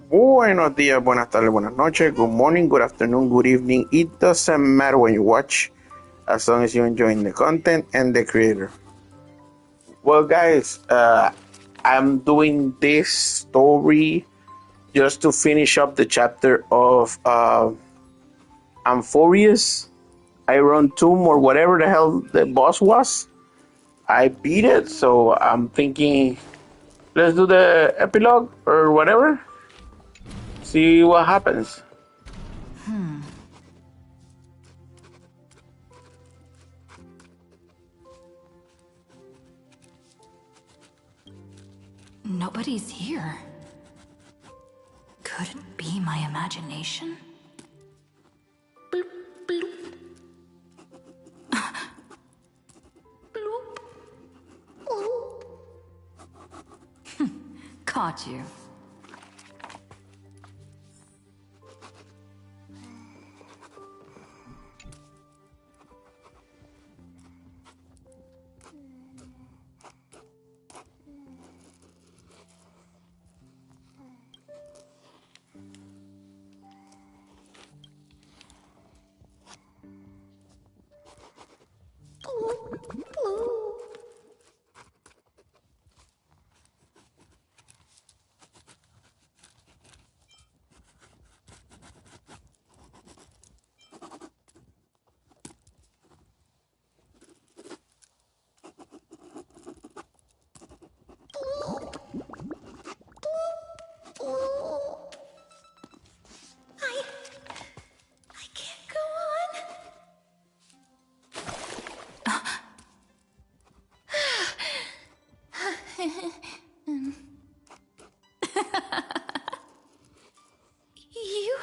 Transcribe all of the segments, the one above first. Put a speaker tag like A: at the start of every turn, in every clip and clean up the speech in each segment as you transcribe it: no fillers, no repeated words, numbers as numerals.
A: Buenos días, buenas tardes, buenas noches, good morning, good afternoon, good evening. It doesn't matter when you watch, as long as you're enjoying the content and the creator. Well, guys, I'm doing this story just to finish up the chapter of Amphorius, Iron Tomb, or whatever the hell the boss was. I beat it, so I'm thinking, let's do the epilogue or whatever. See what happens.
B: Nobody's here. Could it be my imagination? Bloop, bloop. Bloop. Bloop. Caught you. You...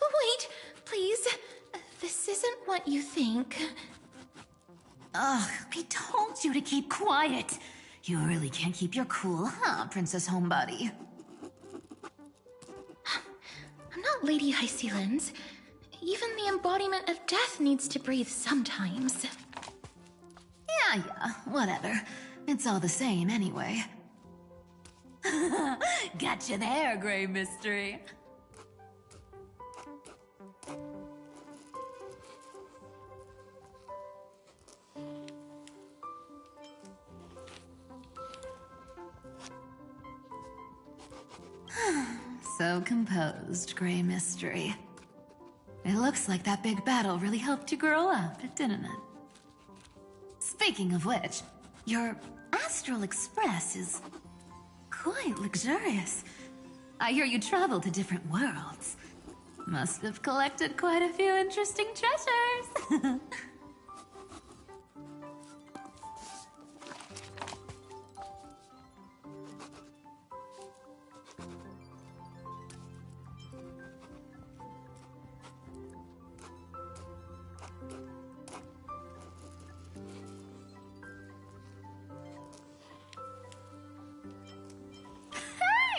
B: Wait, please. This isn't what you think.
C: Ugh, I told you to keep quiet. You really can't keep your cool, huh, Princess Homebody?
B: I'm not Lady Hysealens. Even the embodiment of death needs to breathe sometimes.
C: Yeah, whatever. It's all the same anyway. Gotcha there, Grey Mystery. So composed, Grey Mystery. It looks like that big battle really helped you grow up, didn't it? Speaking of which, your Astral Express is quite luxurious. I hear you travel to different worlds. Must have collected quite a few interesting treasures.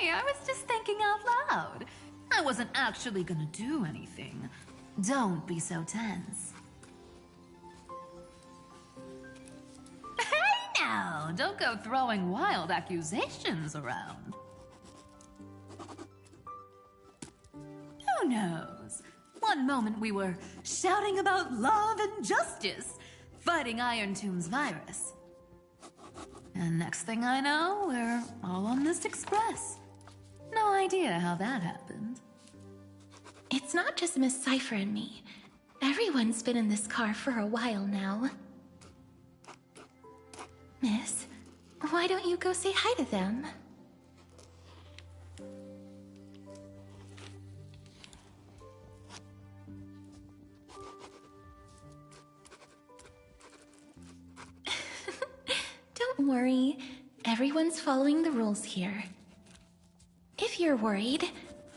C: I was just thinking out loud. I wasn't actually gonna do anything. Don't be so tense. Hey now, don't go throwing wild accusations around. Who knows? One moment we were shouting about love and justice, fighting Iron Tomb's virus. And next thing I know, we're all on this express. No idea how that happened.
B: It's not just Miss Cypher and me. Everyone's been in this car for a while now. Miss, why don't you go say hi to them? Don't worry. Everyone's following the rules here. If you're worried,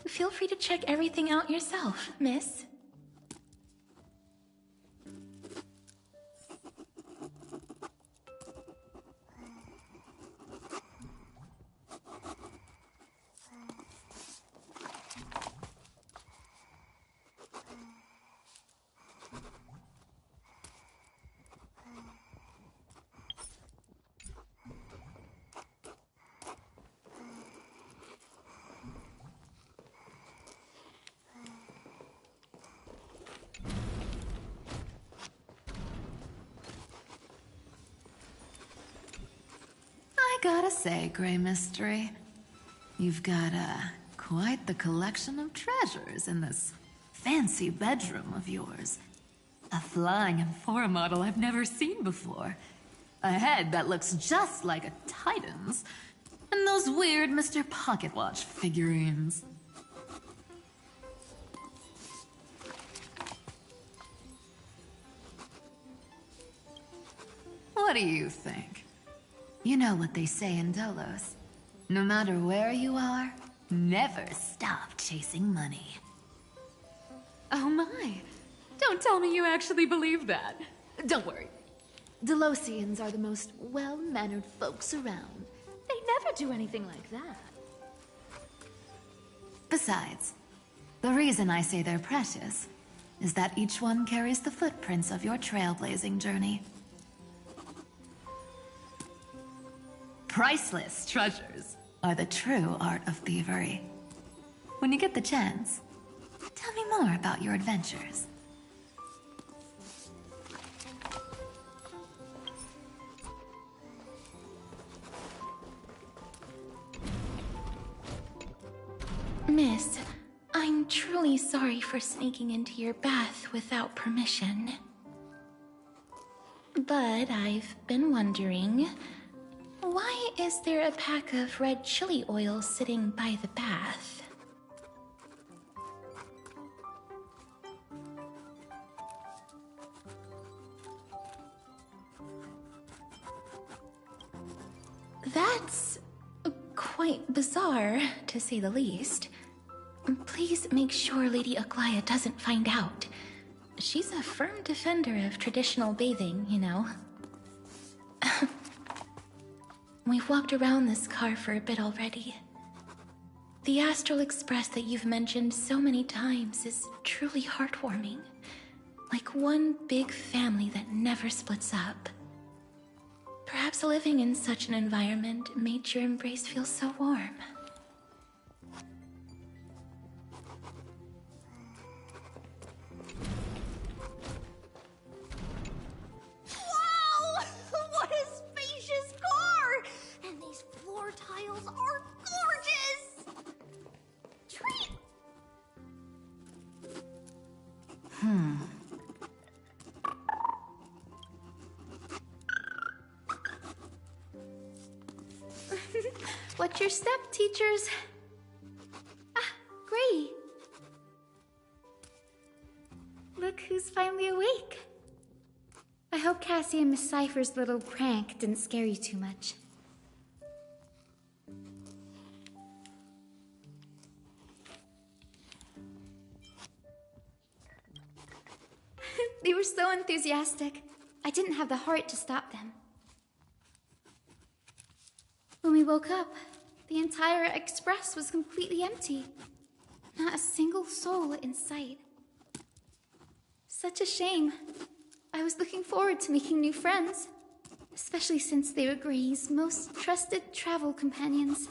B: feel free to check everything out yourself, miss.
C: Gotta say, Grey Mystery, you've got quite the collection of treasures in this fancy bedroom of yours. A flying Amphora model I've never seen before. A head that looks just like a Titan's. And those weird Mr. Pocketwatch figurines. What do you think? You know what they say in Dolos. No matter where you are, never stop chasing money.
D: Oh my. Don't tell me you actually believe that. Don't worry. Delosians are the most well-mannered folks around. They never do anything like that.
C: Besides, the reason I say they're precious is that each one carries the footprints of your trailblazing journey. Priceless treasures are the true art of thievery. When you get the chance, tell me more about your adventures.
B: Miss, I'm truly sorry for sneaking into your bath without permission. But I've been wondering, why is there a pack of red chili oil sitting by the bath? That's quite bizarre, to say the least. Please make sure Lady Aglaya doesn't find out. She's a firm defender of traditional bathing, you know. We've walked around this car for a bit already. The Astral Express that you've mentioned so many times is truly heartwarming. Like one big family that never splits up. Perhaps living in such an environment made your embrace feel so warm.
D: Wow! What a spacious car! And these floor tiles are gorgeous! Treat!
E: Watch your step, teachers. Ah, Gray. Look who's finally awake. I hope Cassie and Miss Cypher's little prank didn't scare you too much. They were so enthusiastic. I didn't have the heart to stop them. When we woke up, the entire express was completely empty. Not a single soul in sight. Such a shame. I was looking forward to making new friends, especially since they were Gray's most trusted travel companions.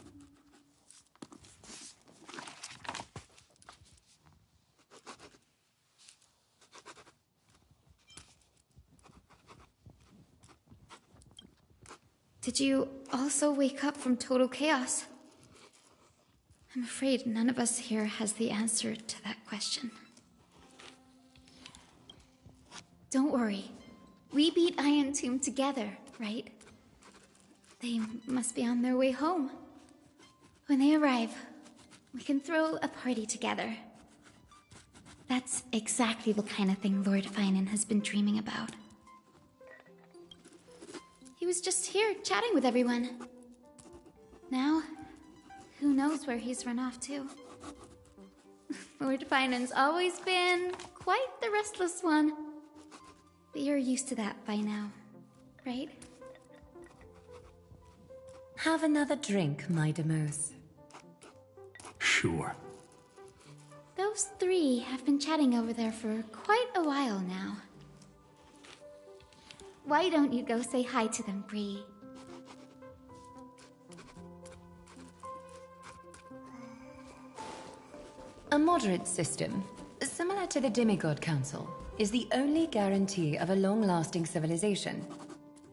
E: Did you also wake up from total chaos? I'm afraid none of us here has the answer to that question. Don't worry. We beat Iron Tomb together, right? They must be on their way home. When they arrive, we can throw a party together. That's exactly the kind of thing Lord Finan has been dreaming about. He was just here chatting with everyone. Now, who knows where he's run off to? Lord Finan's always been quite the restless one. But you're used to that by now, right?
F: Have another drink, my Demos.
G: Sure.
E: Those three have been chatting over there for quite a while now. Why don't you go say hi to them, Bree?
F: A moderate system, similar to the Demigod Council, is the only guarantee of a long-lasting civilization.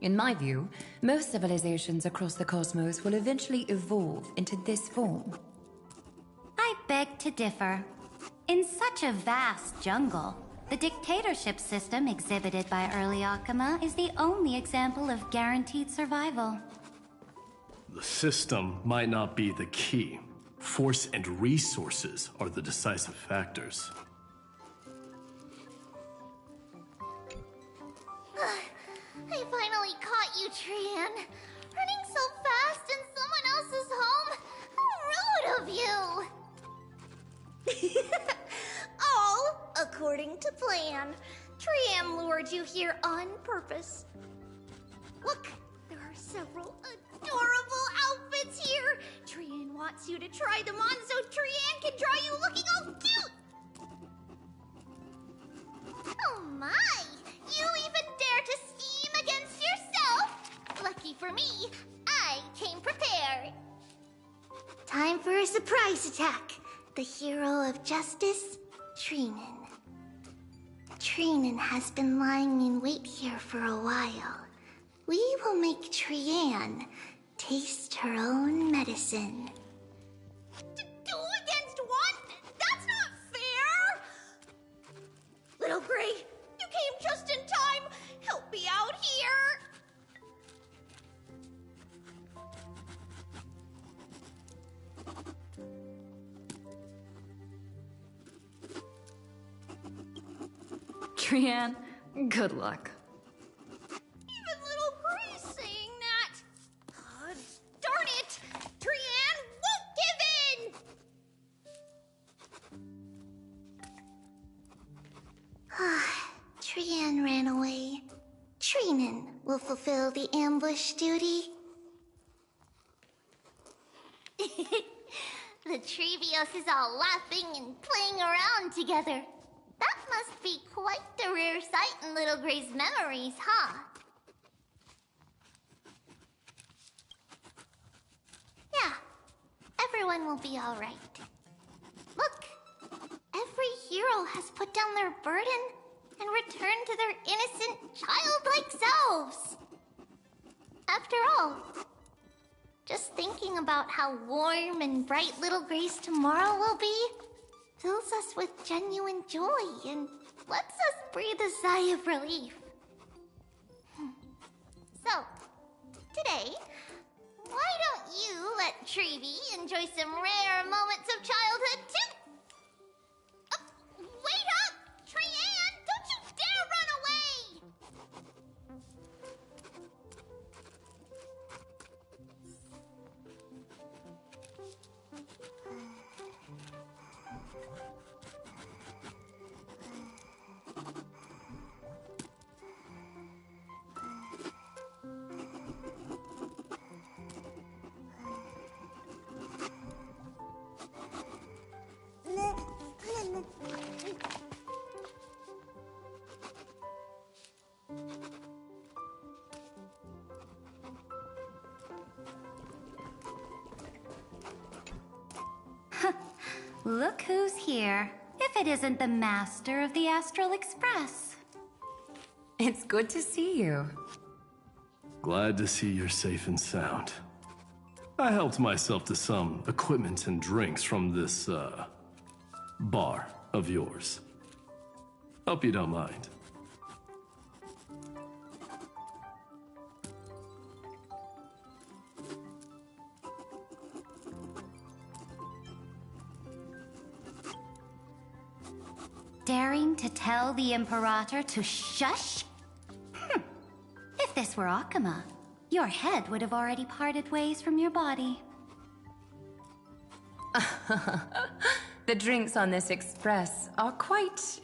F: In my view, most civilizations across the cosmos will eventually evolve into this form.
H: I beg to differ. In such a vast jungle, the dictatorship system exhibited by early Akama is the only example of guaranteed survival.
G: The system might not be the key. Force and resources are the decisive factors.
H: I finally caught you, Trian. Running so fast in someone else's home? How rude of you! All according to plan. Trian lured you here on purpose. Look, there are several adorable outfits here. Trian wants you to try them on so Trian can draw you looking all cute. Oh my! You even dare to scheme against yourself! Lucky for me, I came prepared. Time for a surprise attack. The hero of justice, Trinen. Trinen has been lying in wait here for a while. We will make Trian taste her own medicine. Two against one? That's not fair! Little Gray, you came just in time. Help me out here.
D: Trian, good luck.
H: Even little Gray's saying that. Darn it! Trian won't give in! Trian ran away. Trinen will fulfill the ambush duty. The Trevios is all laughing and playing around together. That must be quite the rare sight in Little Gray's memories, huh? Yeah, everyone will be all right. Look, every hero has put down their burden and returned to their innocent, childlike selves. After all, just thinking about how warm and bright Little Gray's tomorrow will be fills us with genuine joy and lets us breathe a sigh of relief. So, today, why don't you let Trevi enjoy some rare moments of childhood too? Wait up! Trian, don't you dare run away! Look who's here. If it isn't the master of the Astral Express.
F: It's good to see you.
G: Glad to see you're safe and sound. I helped myself to some equipment and drinks from this, bar of yours. Hope you don't mind.
H: Daring to tell the Imperator to shush? If this were Akama, your head would have already parted ways from your body.
F: The drinks on this express are quite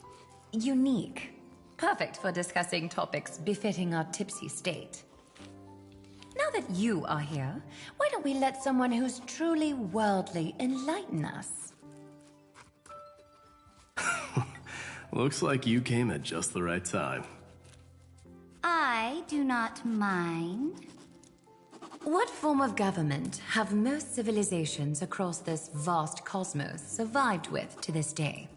F: unique. Perfect for discussing topics befitting our tipsy state. Now that you are here, why don't we let someone who's truly worldly enlighten us?
G: Looks like you came at just the right time.
H: I do not mind.
F: What form of government have most civilizations across this vast cosmos survived with to this day?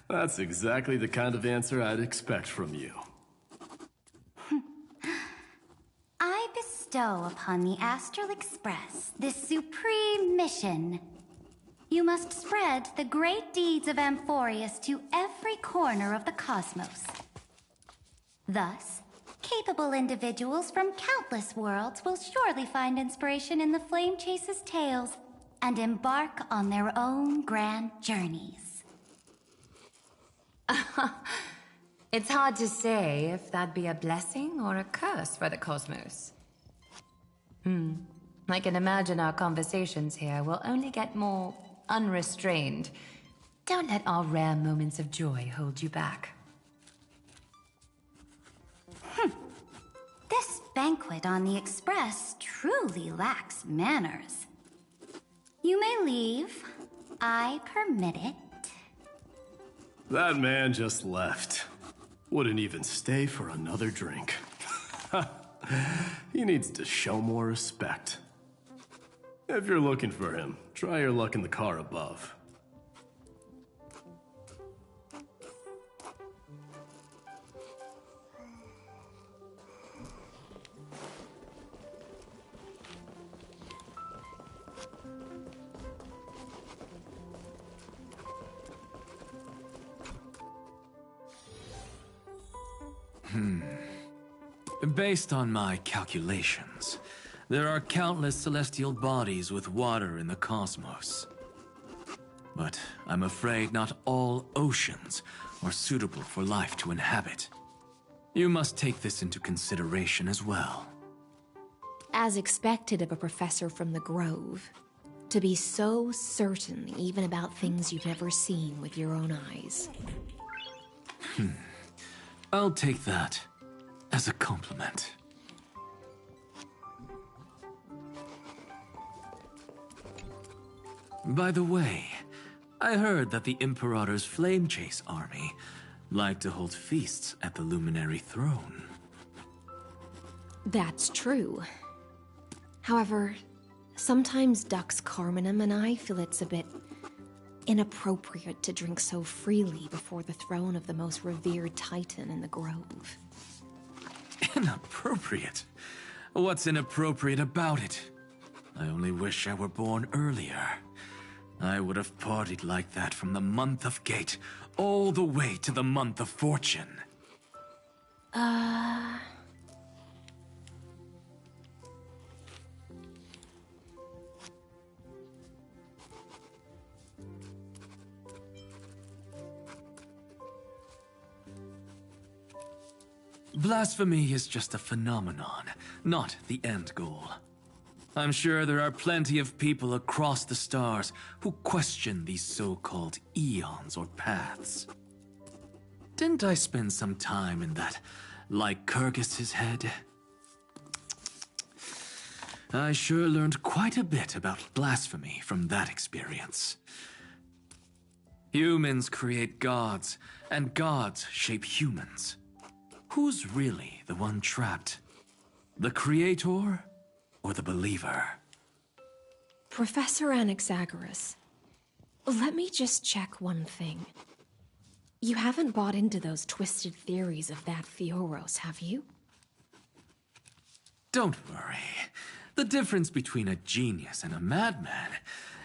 G: That's exactly the kind of answer I'd expect from you.
I: I bestow upon the Astral Express this supreme mission. You must spread the great deeds of Amphorius to every corner of the cosmos. Thus, capable individuals from countless worlds will surely find inspiration in the Flame Chase's tales and embark on their own grand journeys.
F: It's hard to say if that'd be a blessing or a curse for the cosmos. I can imagine our conversations here will only get more unrestrained. Don't let our rare moments of joy hold you back.
I: This banquet on the Express truly lacks manners. You may leave. I permit it.
G: That man just left. Wouldn't even stay for another drink. He needs to show more respect. If you're looking for him, try your luck in the car above.
J: Based on my calculations, there are countless celestial bodies with water in the cosmos. But I'm afraid not all oceans are suitable for life to inhabit. You must take this into consideration as well.
K: As expected of a professor from the Grove, to be so certain even about things you've never seen with your own eyes.
J: I'll take that as a compliment. By the way, I heard that the Imperator's Flame Chase army like to hold feasts at the Luminary Throne.
K: That's true. However, sometimes Dux Carminum and I feel it's a bit inappropriate to drink so freely before the throne of the most revered titan in the Grove.
J: Inappropriate? What's inappropriate about it? I only wish I were born earlier. I would have partied like that from the month of Gate all the way to the month of Fortune. Blasphemy is just a phenomenon, not the end goal. I'm sure there are plenty of people across the stars who question these so-called eons or paths. Didn't I spend some time in that Lycurgus's head? I sure learned quite a bit about blasphemy from that experience. Humans create gods, and gods shape humans. Who's really the one trapped? The creator or the believer?
K: Professor Anaxagoras, let me just check one thing. You haven't bought into those twisted theories of that Theoros, have you?
J: Don't worry. The difference between a genius and a madman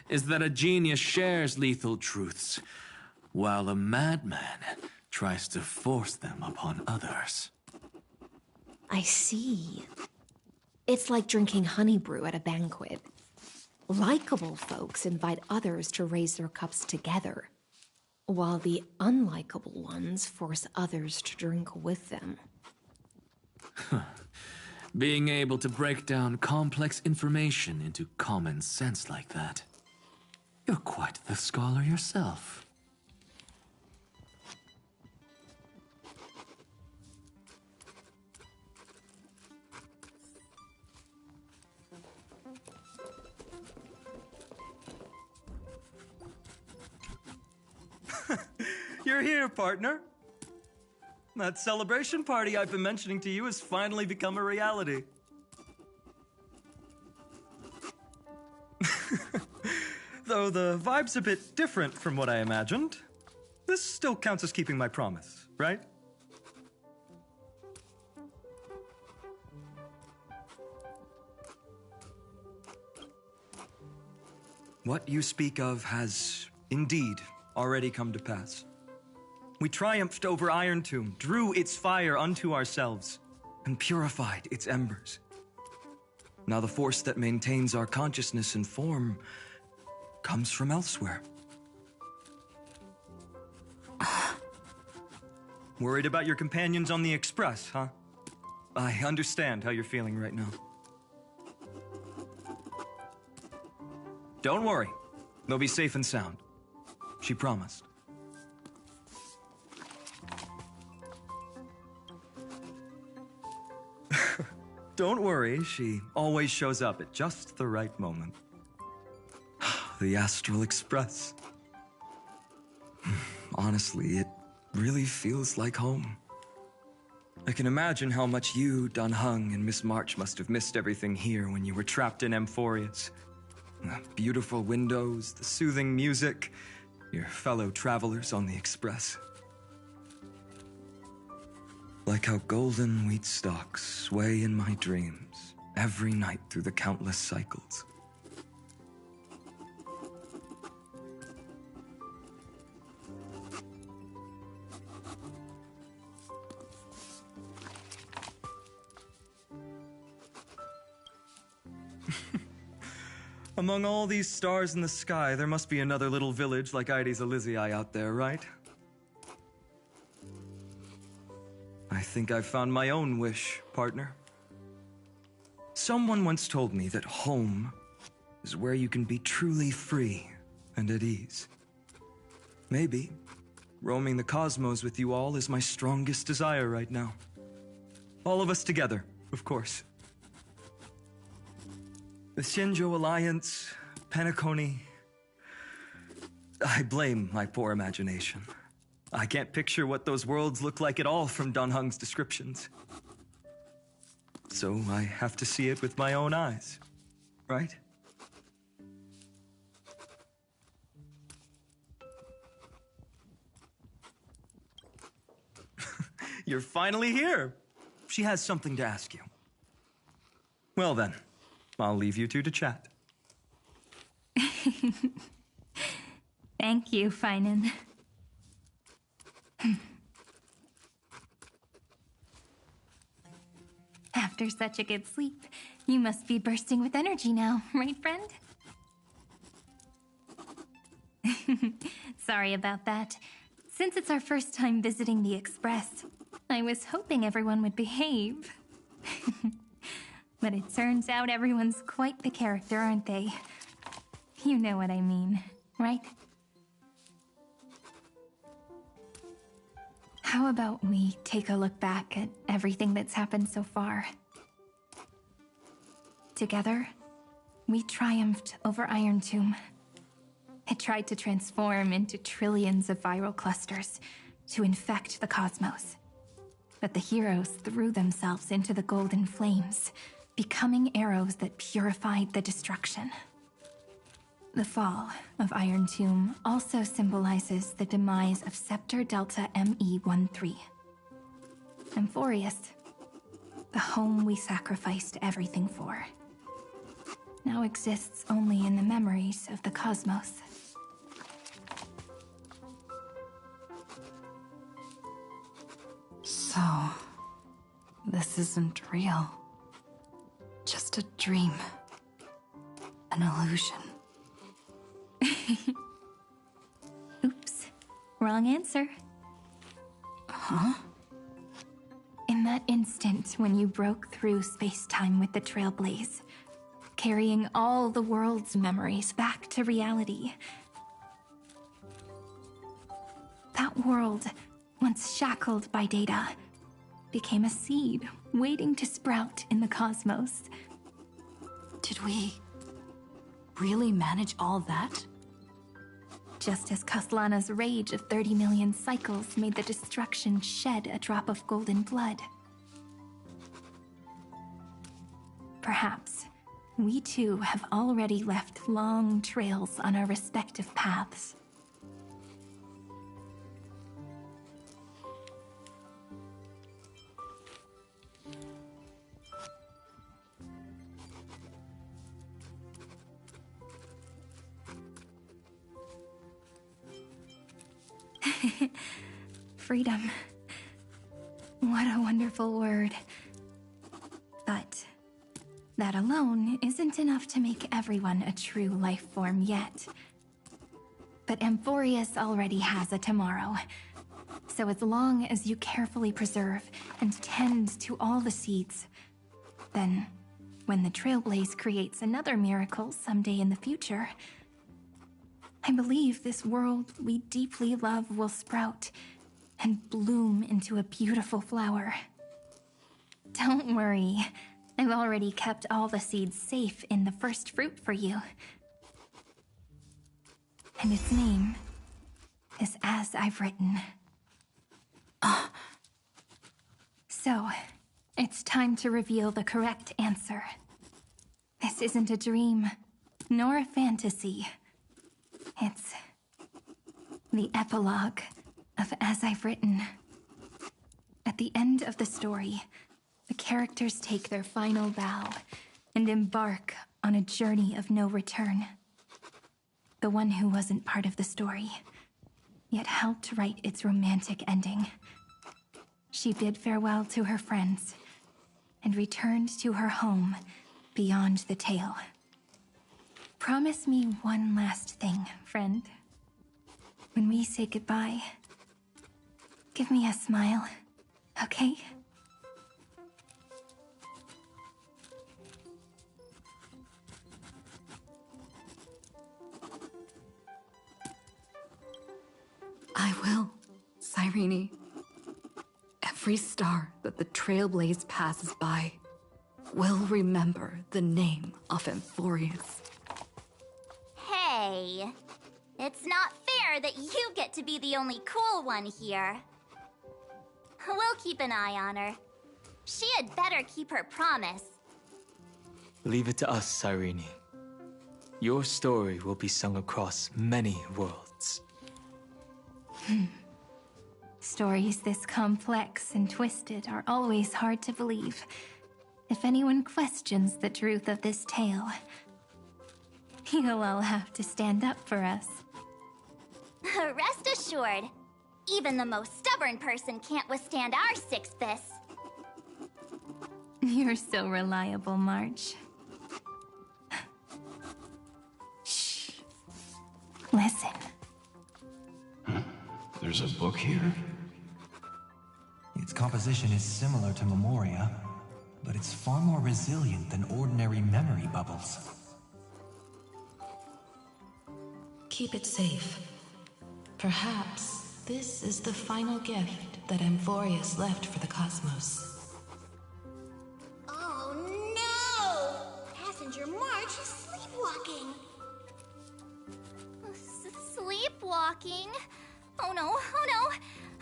J: is that a genius shares lethal truths, while a madman tries to force them upon others.
K: I see. It's like drinking honey brew at a banquet. Likeable folks invite others to raise their cups together, while the unlikable ones force others to drink with them.
J: Being able to break down complex information into common sense like that. You're quite the scholar yourself.
L: You're here, partner. That celebration party I've been mentioning to you has finally become a reality. Though the vibe's a bit different from what I imagined, this still counts as keeping my promise, right? What you speak of has indeed already come to pass. We triumphed over Iron Tomb, drew its fire unto ourselves, and purified its embers. Now the force that maintains our consciousness and form comes from elsewhere. Worried about your companions on the Express, huh? I understand how you're feeling right now. Don't worry. They'll be safe and sound. She promised. Don't worry, she always shows up at just the right moment. The Astral Express. Honestly, it really feels like home. I can imagine how much you, Dan Heng, and Miss March must have missed everything here when you were trapped in Amphorius. The beautiful windows, the soothing music, your fellow travelers on the Express. Like how golden wheat stalks sway in my dreams every night through the countless cycles. Among all these stars in the sky, there must be another little village like Ides Elysiae out there, right? I think I've found my own wish, partner. Someone once told me that home is where you can be truly free and at ease. Maybe roaming the cosmos with you all is my strongest desire right now. All of us together, of course. The Shinjo Alliance, Penacony. I blame my poor imagination. I can't picture what those worlds look like at all from Dan Heng's descriptions. So I have to see it with my own eyes, right? You're finally here. She has something to ask you. Well then, I'll leave you two to chat.
F: Thank you, Finan. After such a good sleep, you must be bursting with energy now, right, friend? Sorry about that. Since it's our first time visiting the Express, I was hoping everyone would behave. But it turns out everyone's quite the character, aren't they? You know what I mean, right? How about we take a look back at everything that's happened so far? Together, we triumphed over Iron Tomb. It tried to transform into trillions of viral clusters to infect the cosmos. But the heroes threw themselves into the golden flames, becoming arrows that purified the destruction. The fall of Iron Tomb also symbolizes the demise of Scepter Delta ME-13. Amphorius, the home we sacrificed everything for, now exists only in the memories of the cosmos.
C: So, this isn't real. Just a dream. An illusion.
F: Oops, wrong answer.
C: Huh?
F: In that instant when you broke through space-time with the Trailblaze, carrying all the world's memories back to reality, that world, once shackled by data, became a seed waiting to sprout in the cosmos.
C: Did we really manage all that?
F: Just as Kaslana's rage of 30 million cycles made the destruction shed a drop of golden blood. Perhaps
B: we too have already left long trails on our respective paths. Freedom. What a wonderful word. But that alone isn't enough to make everyone a true life form yet. But Amphorius already has a tomorrow. So as long as you carefully preserve and tend to all the seeds, then when the Trailblaze creates another miracle someday in the future, I believe this world we deeply love will sprout and bloom into a beautiful flower. Don't worry, I've already kept all the seeds safe in the first fruit for you. And its name is As I've Written. So, it's time to reveal the correct answer. This isn't a dream, nor a fantasy. It's the epilogue of As I've Written. At the end of the story, the characters take their final bow and embark on a journey of no return. The one who wasn't part of the story, yet helped write its romantic ending. She bid farewell to her friends and returned to her home beyond the tale. Promise me one last thing, friend. When we say goodbye, give me a smile, okay?
M: I will, Cyrene. Every star that the Trailblaze passes by will remember the name of Amphorius.
H: Hey, it's not fair that you get to be the only cool one here. We'll keep an eye on her. She had better keep her promise.
N: Leave it to us, Cyrene. Your story will be sung across many worlds.
B: Stories this complex and twisted are always hard to believe. If anyone questions the truth of this tale, you'll all have to stand up for us.
H: Rest assured, even the most stubborn person can't withstand our six fists.
B: You're so reliable, March. Shh. Listen.
O: There's a book here?
P: Its composition is similar to Memoria, but it's far more resilient than ordinary memory bubbles.
Q: Keep it safe. Perhaps this is the final gift that Amphorius left for the cosmos.
H: Oh no! Passenger March is sleepwalking. Sleepwalking? Oh no, oh no!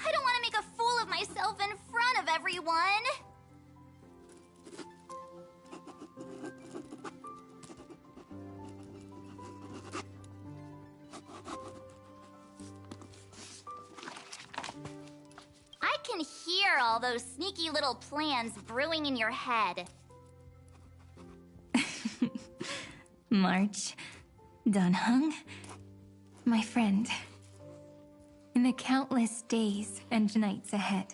H: I don't want to make a fool of myself in front of everyone! I can hear all those sneaky little plans brewing in your head.
B: March, Dunhung, my friend. In the countless days and nights ahead,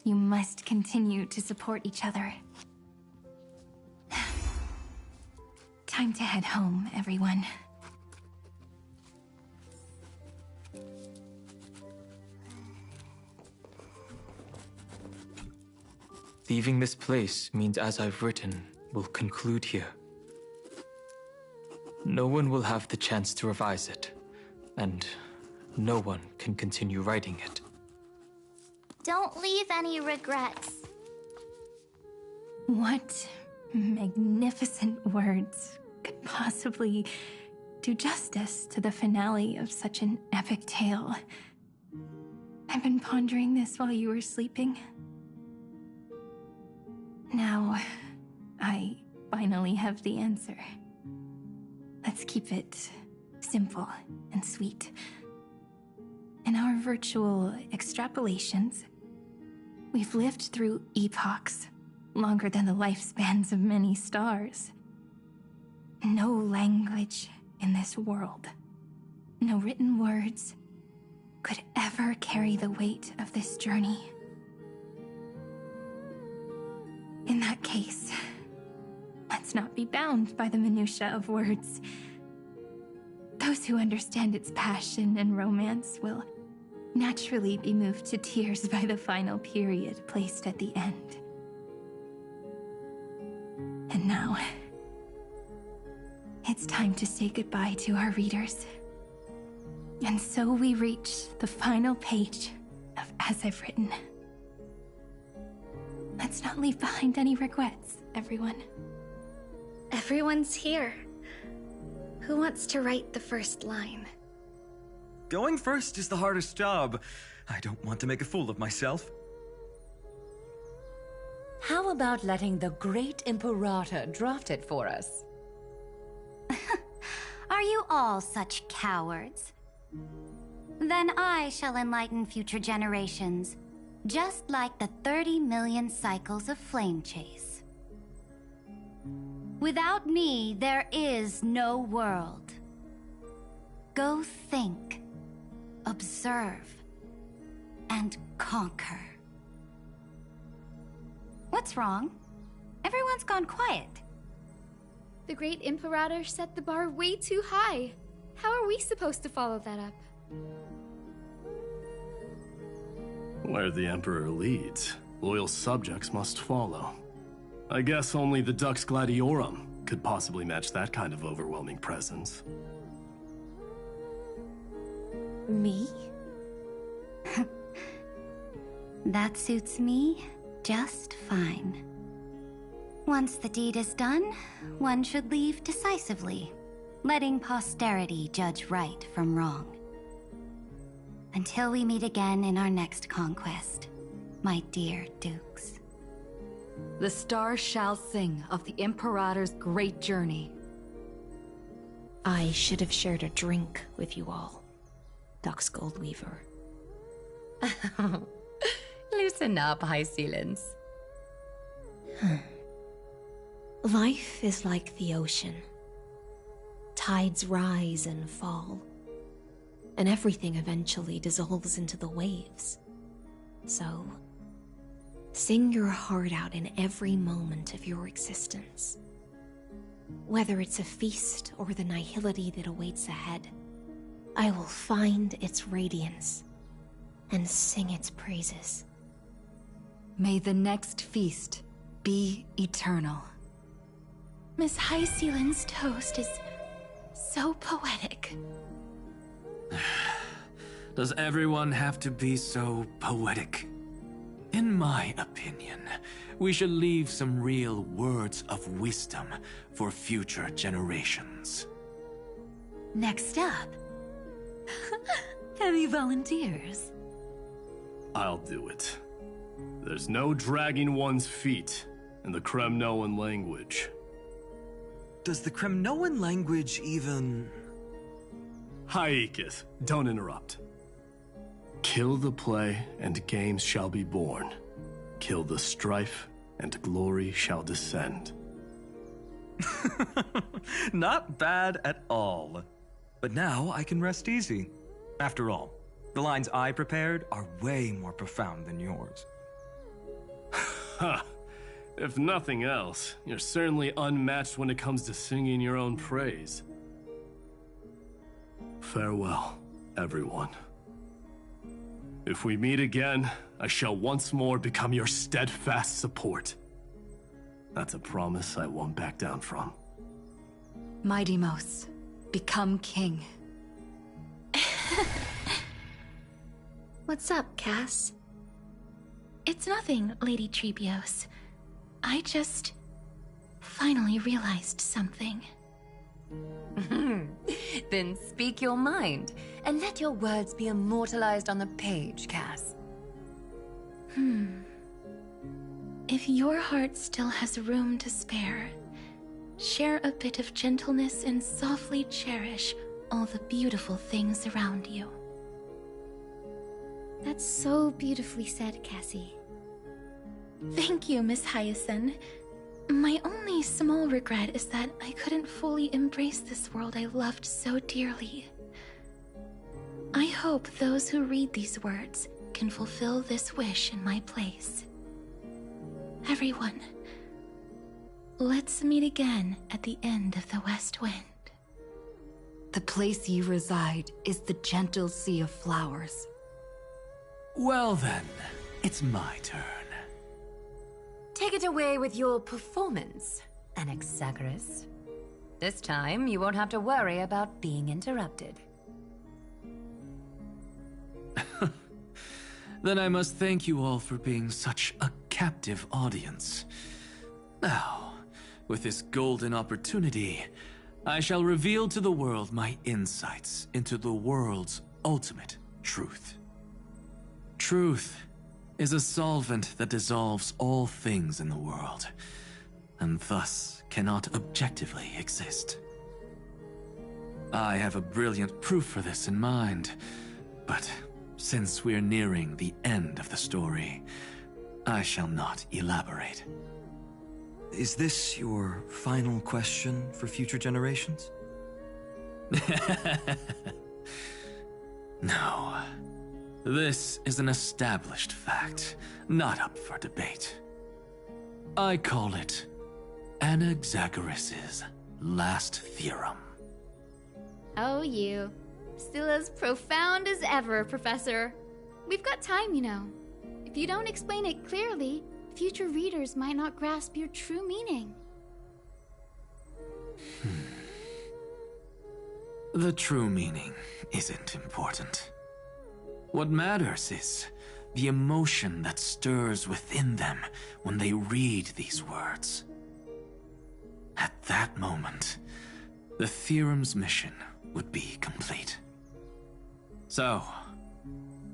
B: you must continue to support each other. Time to head home, everyone.
N: Leaving this place means As I've Written will conclude here. No one will have the chance to revise it, and no one can continue writing it.
H: Don't leave any regrets.
B: What magnificent words could possibly do justice to the finale of such an epic tale? I've been pondering this while you were sleeping. Now, I finally have the answer. Let's keep it simple and sweet. In our virtual extrapolations, we've lived through epochs longer than the lifespans of many stars. No language in this world, no written words, could ever carry the weight of this journey. In that case, let's not be bound by the minutiae of words. Those who understand its passion and romance will naturally be moved to tears by the final period placed at the end. And now, it's time to say goodbye to our readers. And so we reach the final page of As I've Written. Let's not leave behind any regrets, everyone.
E: Everyone's here. Who wants to write the first line?
L: Going first is the hardest job. I don't want to make a fool of myself.
F: How about letting the great Imperator draft it for us?
I: Are you all such cowards? Then I shall enlighten future generations, just like the 30 million cycles of flame chase. Without me, there is no world. Go think, observe, and conquer. What's wrong? Everyone's gone quiet.
E: The great Imperator set the bar way too high. How are we supposed to follow that up?
G: Where the Emperor leads, loyal subjects must follow. I guess only the Dux Gladiorum could possibly match that kind of overwhelming presence.
K: Me?
I: That suits me just fine. Once the deed is done, one should leave decisively, letting posterity judge right from wrong. Until we meet again in our next conquest, my dear dukes.
M: The stars shall sing of the Imperator's great journey.
K: I should have shared a drink with you all, Dux Goldweaver.
F: Loosen up, High Ceilings.
K: Life is like the ocean. Tides rise and fall, and everything eventually dissolves into the waves. So, sing your heart out in every moment of your existence. Whether it's a feast or the nihility that awaits ahead, I will find its radiance and sing its praises.
M: May the next feast be eternal.
B: Miss High Ceiling's toast is so poetic.
J: Does everyone have to be so poetic? In my opinion, we should leave some real words of wisdom for future generations.
C: Next up. Any volunteers?
G: I'll do it. There's no dragging one's feet in the Kremnoan language.
L: Does the Kremnoan language even...
G: Haikith, don't interrupt. Kill the play, and games shall be born. Kill the strife, and glory shall descend.
L: Not bad at all. But now I can rest easy. After all, the lines I prepared are way more profound than yours.
G: Ha! If nothing else, you're certainly unmatched when it comes to singing your own praise. Farewell, everyone. If we meet again, I shall once more become your steadfast support. That's a promise I won't back down from.
M: Mighty Mos, become king.
E: What's up, Cass?
B: It's nothing, Lady Trebios. I just finally realized something.
F: Then speak your mind, and let your words be immortalized on the page, Cass.
B: If your heart still has room to spare, Share a bit of gentleness and softly cherish all the beautiful things around you.
E: That's so beautifully said, Cassie.
B: Thank you, Miss Hyacinth. My only small regret is that I couldn't fully embrace this world I loved so dearly. I hope those who read these words can fulfill this wish in my place. Everyone, let's meet again at the end of the West Wind.
M: The place you reside is the gentle sea of flowers.
J: Well then, it's my turn.
F: Take it away with your performance, Anaxagoras. This time, you won't have to worry about being interrupted.
J: Then I must thank you all for being such a captive audience. Now, with this golden opportunity, I shall reveal to the world my insights into the world's ultimate truth. Truth is a solvent that dissolves all things in the world, and thus cannot objectively exist. I have a brilliant proof for this in mind, but since we're nearing the end of the story, I shall not elaborate.
L: Is this your final question for future generations?
J: No. This is an established fact, not up for debate. I call it Anaxagoras' last theorem.
E: Oh, you. Still as profound as ever, Professor. We've got time, you know. If you don't explain it clearly, future readers might not grasp your true meaning.
J: The true meaning isn't important. What matters is the emotion that stirs within them when they read these words. At that moment, the theorem's mission would be complete. So,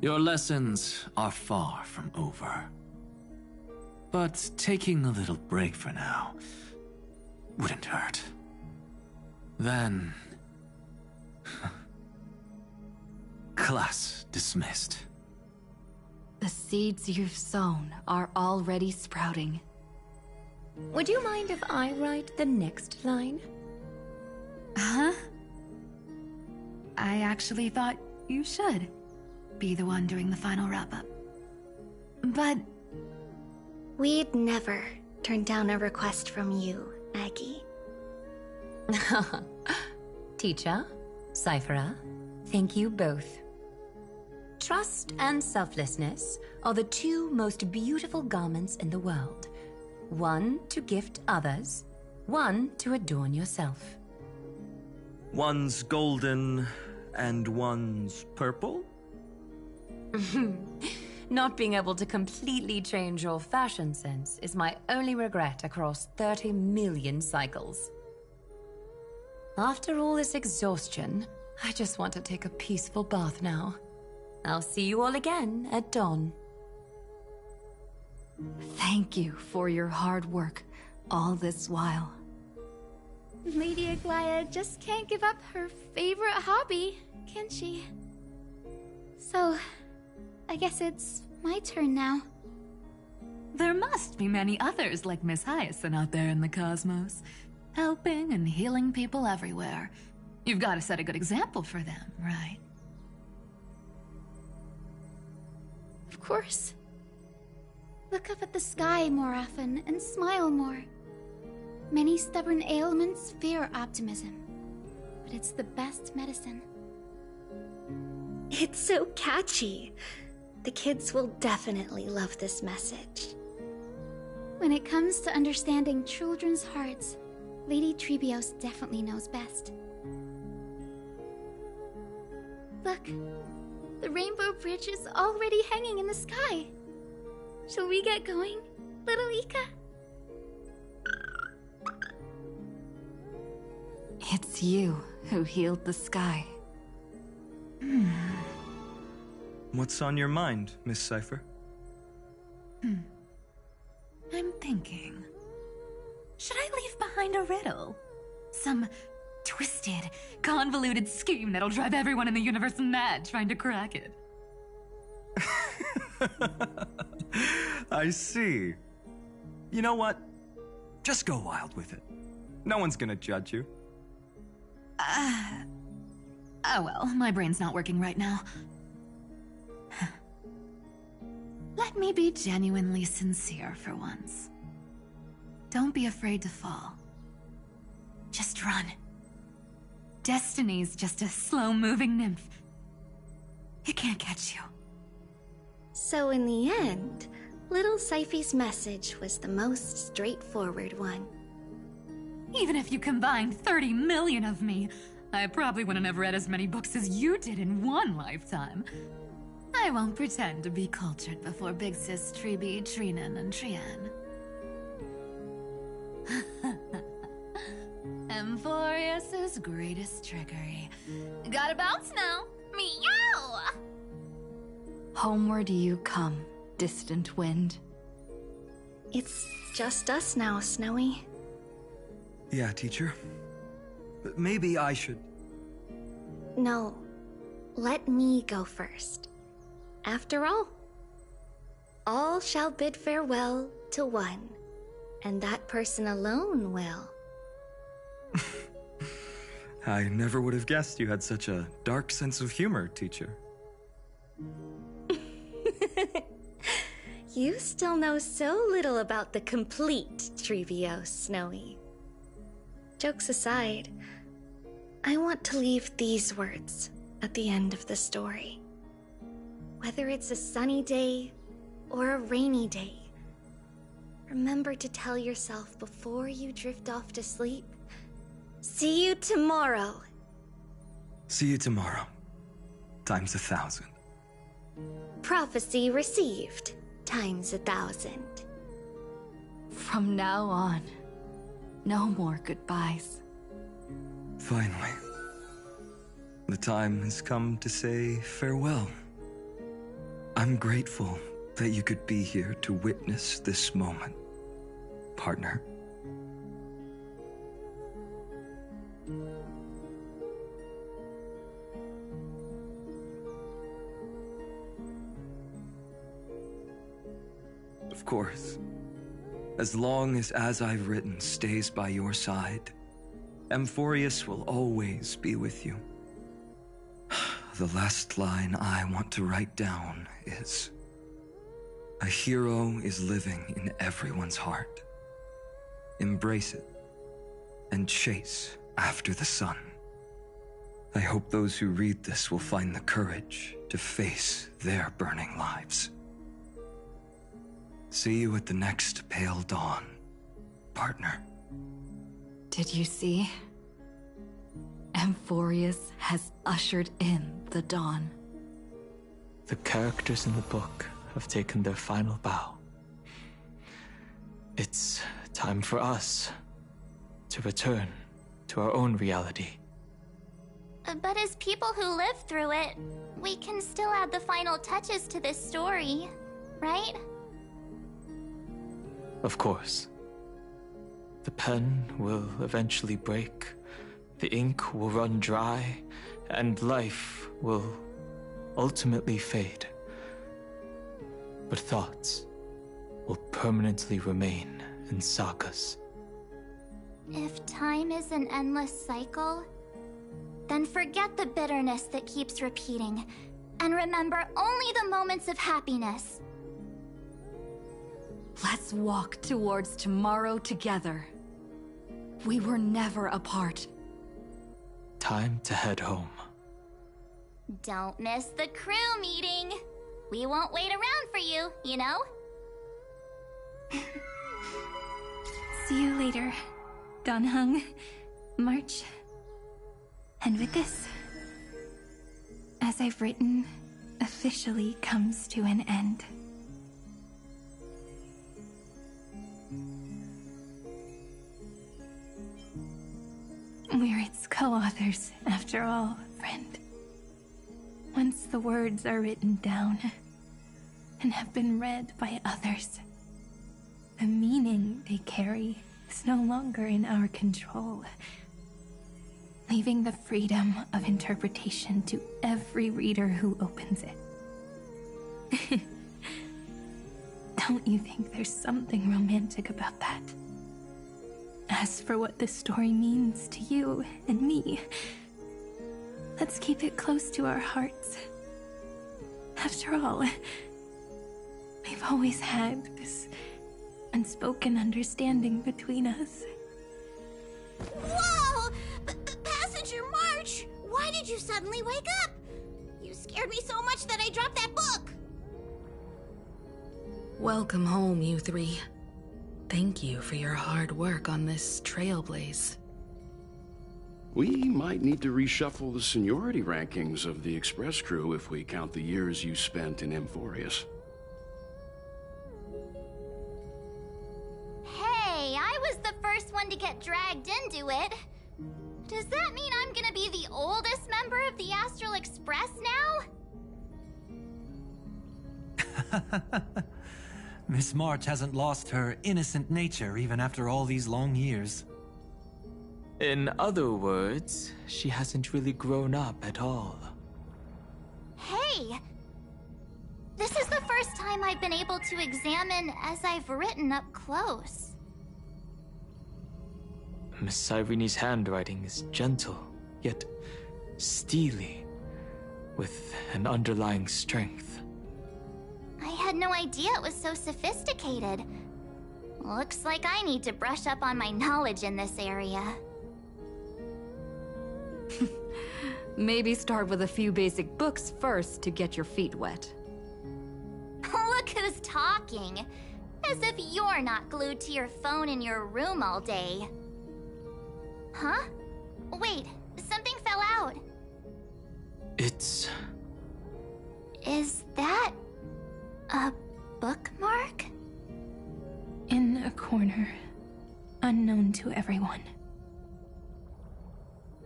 J: your lessons are far from over. But taking a little break for now wouldn't hurt. Then... class dismissed.
M: The seeds you've sown are already sprouting.
F: Would you mind if I write the next line?
C: Huh? I actually thought you should be the one doing the final wrap-up. But...
H: We'd never turn down a request from you, Aggie.
F: Teacher, Cyphera, thank you both. Trust and selflessness are the two most beautiful garments in the world. One to gift others, one to adorn yourself.
L: One's golden and one's purple?
F: Not being able to completely change your fashion sense is my only regret across 30 million cycles. After all this exhaustion, I just want to take a peaceful bath now. I'll see you all again at dawn.
M: Thank you for your hard work all this while.
E: Lady Aglaya just can't give up her favorite hobby, can she? So, I guess it's my turn now.
C: There must be many others like Miss Hyacinth out there in the cosmos, helping and healing people everywhere. You've got to set a good example for them, right?
E: Of course. Look up at the sky more often and smile more. Many stubborn ailments fear optimism, but it's the best medicine.
H: It's so catchy. The kids will definitely love this message.
E: When it comes to understanding children's hearts, Lady Trebios definitely knows best. Look, the Rainbow Bridge is already hanging in the sky. Shall we get going, little Ika?
M: It's you who healed the sky.
L: What's on your mind, Miss Cypher?
C: I'm thinking. Should I leave behind a riddle? Some twisted, convoluted scheme that'll drive everyone in the universe mad trying to crack it.
L: I see. You know what? Just go wild with it. No one's gonna judge you.
C: Oh well, my brain's not working right now. Let me be genuinely sincere for once. Don't be afraid to fall. Just run. Destiny's just a slow-moving nymph. It can't catch you.
E: So in the end, little Syphi's message was the most straightforward one.
C: Even if you combined 30 million of me, I probably wouldn't have read as many books as you did in one lifetime. I won't pretend to be cultured before Big Sis Treeby, Trinan, and Trian. Emphorius's greatest trickery. Gotta bounce now.
H: Meow!
M: Homeward you come, distant wind.
E: It's just us now, Snowy.
L: Yeah, teacher. But maybe I should...
E: No, let me go first. After all shall bid farewell to one, and that person alone will.
L: I never would have guessed you had such a dark sense of humor, teacher.
E: You still know so little about the complete Trivio, Snowy. Jokes aside, I want to leave these words at the end of the story. Whether it's a sunny day or a rainy day, remember to tell yourself before you drift off to sleep, see you tomorrow.
L: See you tomorrow. Times 1,000.
E: Prophecy received. Times 1,000.
M: From now on, no more goodbyes.
L: Finally. The time has come to say farewell. I'm grateful that you could be here to witness this moment, partner. Of course. As long as I've written stays by your side, Emphorius will always be with you. The last line I want to write down is, a hero is living in everyone's heart. Embrace it and chase after the sun. I hope those who read this will find the courage to face their burning lives. See you at the next pale dawn, partner.
M: Did you see? Emphorius has ushered in the dawn.
N: The characters in the book have taken their final bow. It's time for us to return to our own reality.
H: But as people who lived through it, we can still add the final touches to this story, right?
N: Of course. The pen will eventually break, the ink will run dry, and life will ultimately fade. But thoughts will permanently remain in sagas.
H: If time is an endless cycle, then forget the bitterness that keeps repeating, and remember only the moments of happiness.
M: Let's walk towards tomorrow together. We were never apart.
N: Time to head home.
H: Don't miss the crew meeting. We won't wait around for you, you know?
B: See you later, Donhung, March. And with this, as I've written, officially comes to an end. We're its co-authors, after all, friend. Once the words are written down and have been read by others, the meaning they carry is no longer in our control, leaving the freedom of interpretation to every reader who opens it. Don't you think there's something romantic about that? As for what this story means to you and me, let's keep it close to our hearts. After all, we've always had this unspoken understanding between us.
H: Whoa! Passenger March! Why did you suddenly wake up? You scared me so much that I dropped that book!
Q: Welcome home, you three. Thank you for your hard work on this trailblaze.
O: We might need to reshuffle the seniority rankings of the Express crew if we count the years you spent in Amphorius.
H: Hey, I was the first one to get dragged into it. Does that mean I'm gonna be the oldest member of the Astral Express now?
P: Miss March hasn't lost her innocent nature even after all these long years.
N: In other words, she hasn't really grown up at all.
H: Hey! This is the first time I've been able to examine as I've written up close.
N: Miss Irene's handwriting is gentle, yet steely, with an underlying strength.
H: I had no idea it was so sophisticated. Looks like I need to brush up on my knowledge in this area.
M: Maybe start with a few basic books first to get your feet wet.
H: Look who's talking. As if you're not glued to your phone in your room all day. Huh? Wait, something fell out.
N: It's...
H: Is that a bookmark?
B: In a corner, unknown to everyone.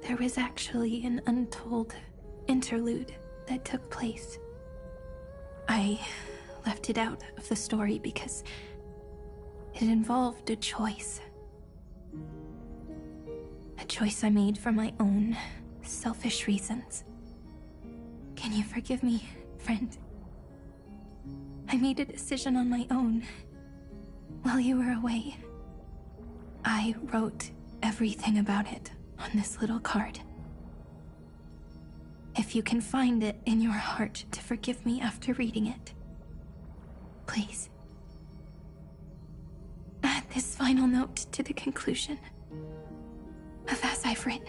B: There was actually an untold interlude that took place. I left it out of the story because it involved a choice. A choice I made for my own selfish reasons. Can you forgive me, friend? I made a decision on my own while you were away. I wrote everything about it on this little card. If you can find it in your heart to forgive me after reading it, please. Add this final note to the conclusion of as I've written.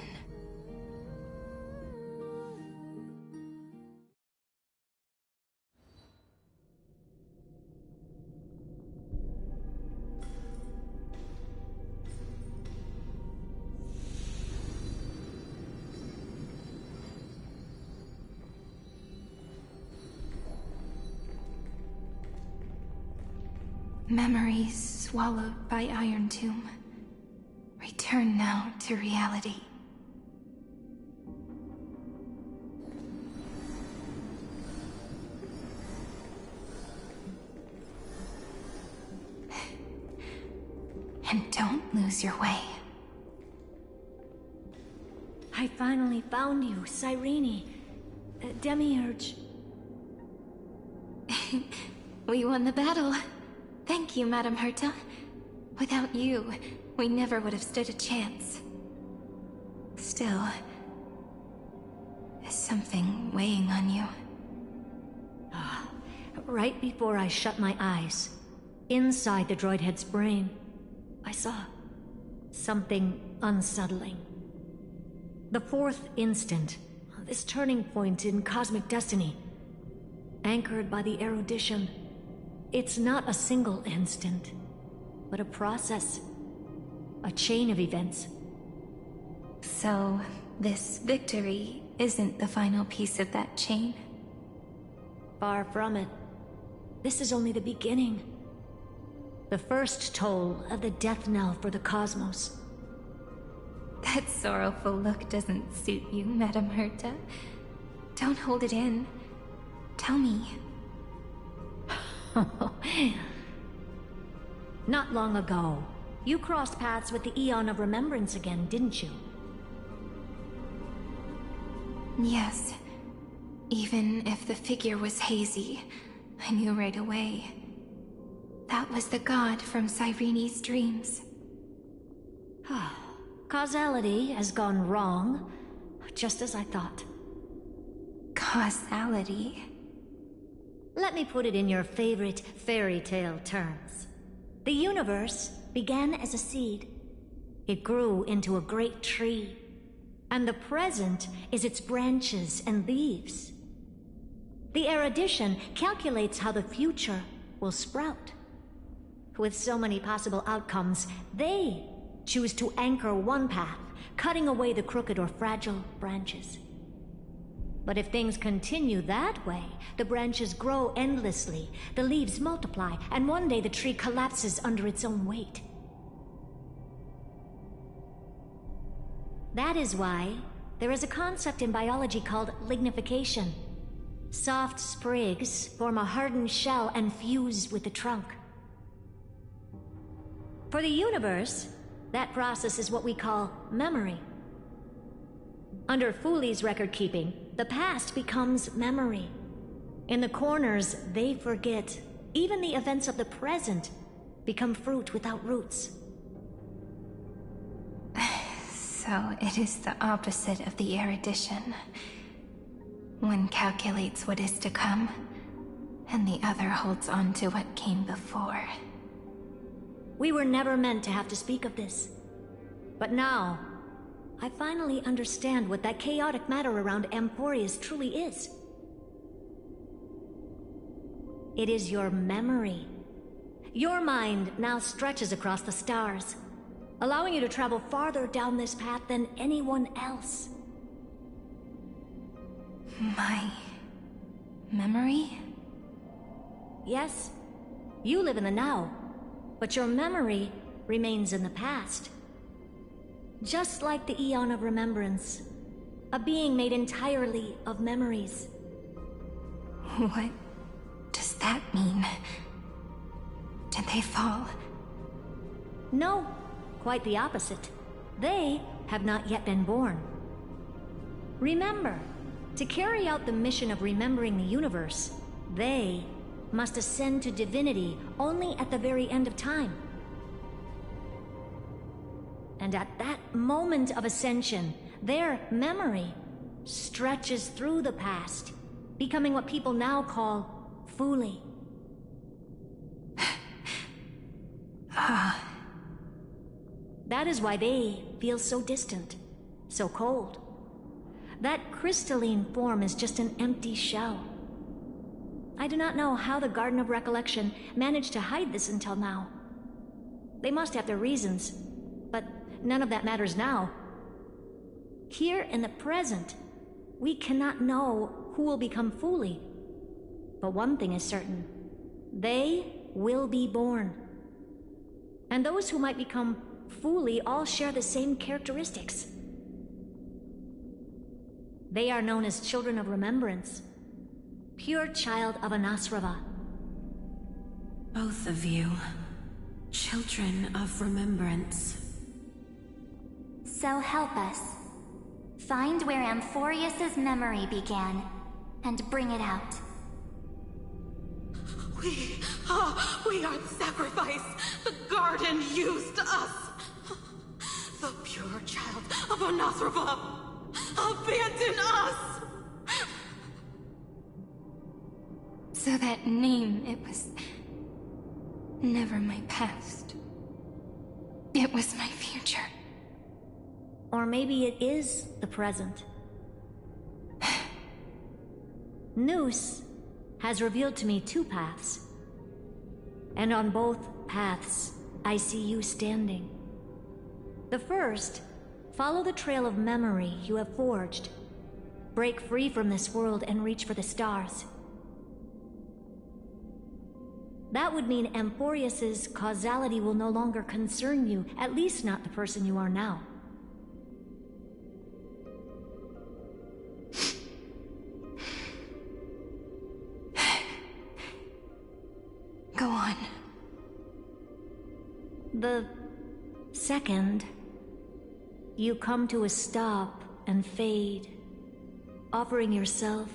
B: Memories swallowed by Iron Tomb. Return now to reality. And don't lose your way.
R: I finally found you, Cyrene. Demiurge.
B: We won the battle. Thank you, Madam Herta. Without you, we never would have stood a chance. Still, is something weighing on you?
R: Right before I shut my eyes, inside the droid head's brain, I saw something unsettling. The fourth instant, this turning point in cosmic destiny, anchored by the erudition. It's not a single instant, but a process. A chain of events.
B: So, this victory isn't the final piece of that chain?
R: Far from it. This is only the beginning. The first toll of the death knell for the cosmos.
B: That sorrowful look doesn't suit you, Madam Herta. Don't hold it in. Tell me.
R: Not long ago, You crossed paths with the Eon of Remembrance again, didn't you?
B: Yes. Even if the figure was hazy, I knew right away. That was the god from Cyrene's dreams.
R: Causality has gone wrong, just as I thought.
B: Causality?
R: Let me put it in your favorite fairy tale terms. The universe began as a seed. It grew into a great tree. And the present is its branches and leaves. The erudition calculates how the future will sprout. With so many possible outcomes, they choose to anchor one path, cutting away the crooked or fragile branches. But if things continue that way, the branches grow endlessly, the leaves multiply, and one day the tree collapses under its own weight. That is why there is a concept in biology called lignification. Soft sprigs form a hardened shell and fuse with the trunk. For the universe, that process is what we call memory. Under Fooley's record-keeping, the past becomes memory. In the corners, they forget. Even the events of the present become fruit without roots.
B: So it is the opposite of the erudition. One calculates what is to come, and the other holds on to what came before.
R: We were never meant to have to speak of this. But now, I finally understand what that chaotic matter around Amphorius truly is. It is your memory. Your mind now stretches across the stars, allowing you to travel farther down this path than anyone else.
B: My memory?
R: Yes, you live in the now, but your memory remains in the past. Just like the Eon of Remembrance, a being made entirely of memories.
B: What does that mean? Did they fall?
R: No, quite the opposite. They have not yet been born. Remember, to carry out the mission of remembering the universe, they must ascend to divinity only at the very end of time. And at that moment of ascension, their memory stretches through the past, becoming what people now call Fooley. That is why they feel so distant, so cold. That crystalline form is just an empty shell. I do not know how the Garden of Recollection managed to hide this until now. They must have their reasons, but none of that matters now. Here in the present, we cannot know who will become Fooley. But one thing is certain. They will be born. And those who might become Fooley all share the same characteristics. They are known as Children of Remembrance. Pure child of Anasrava.
K: Both of you. Children of Remembrance.
H: So help us. Find where Amphorius's memory began, and bring it out.
S: We are the sacrifice. The garden used us. The pure child of Anasrava. Abandon us!
B: So that name, it was never my past. It was my future.
R: Or maybe it is the present. Noose has revealed to me two paths. And on both paths, I see you standing. The first, follow the trail of memory you have forged. Break free from this world and reach for the stars. That would mean Amphorius's causality will no longer concern you, at least not the person you are now.
B: Go on.
R: The Second, you come to a stop and fade, offering yourself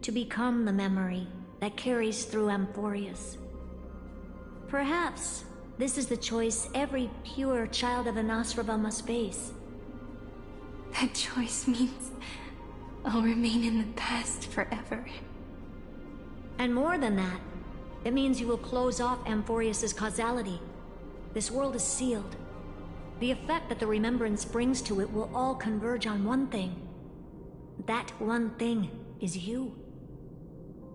R: to become the memory that carries through Amphorius. Perhaps this is the choice every pure child of Anasrava must face.
B: That choice means I'll remain in the past forever.
R: And more than that, it means you will close off Amphorius' causality. This world is sealed. The effect that the remembrance brings to it will all converge on one thing. That one thing is you.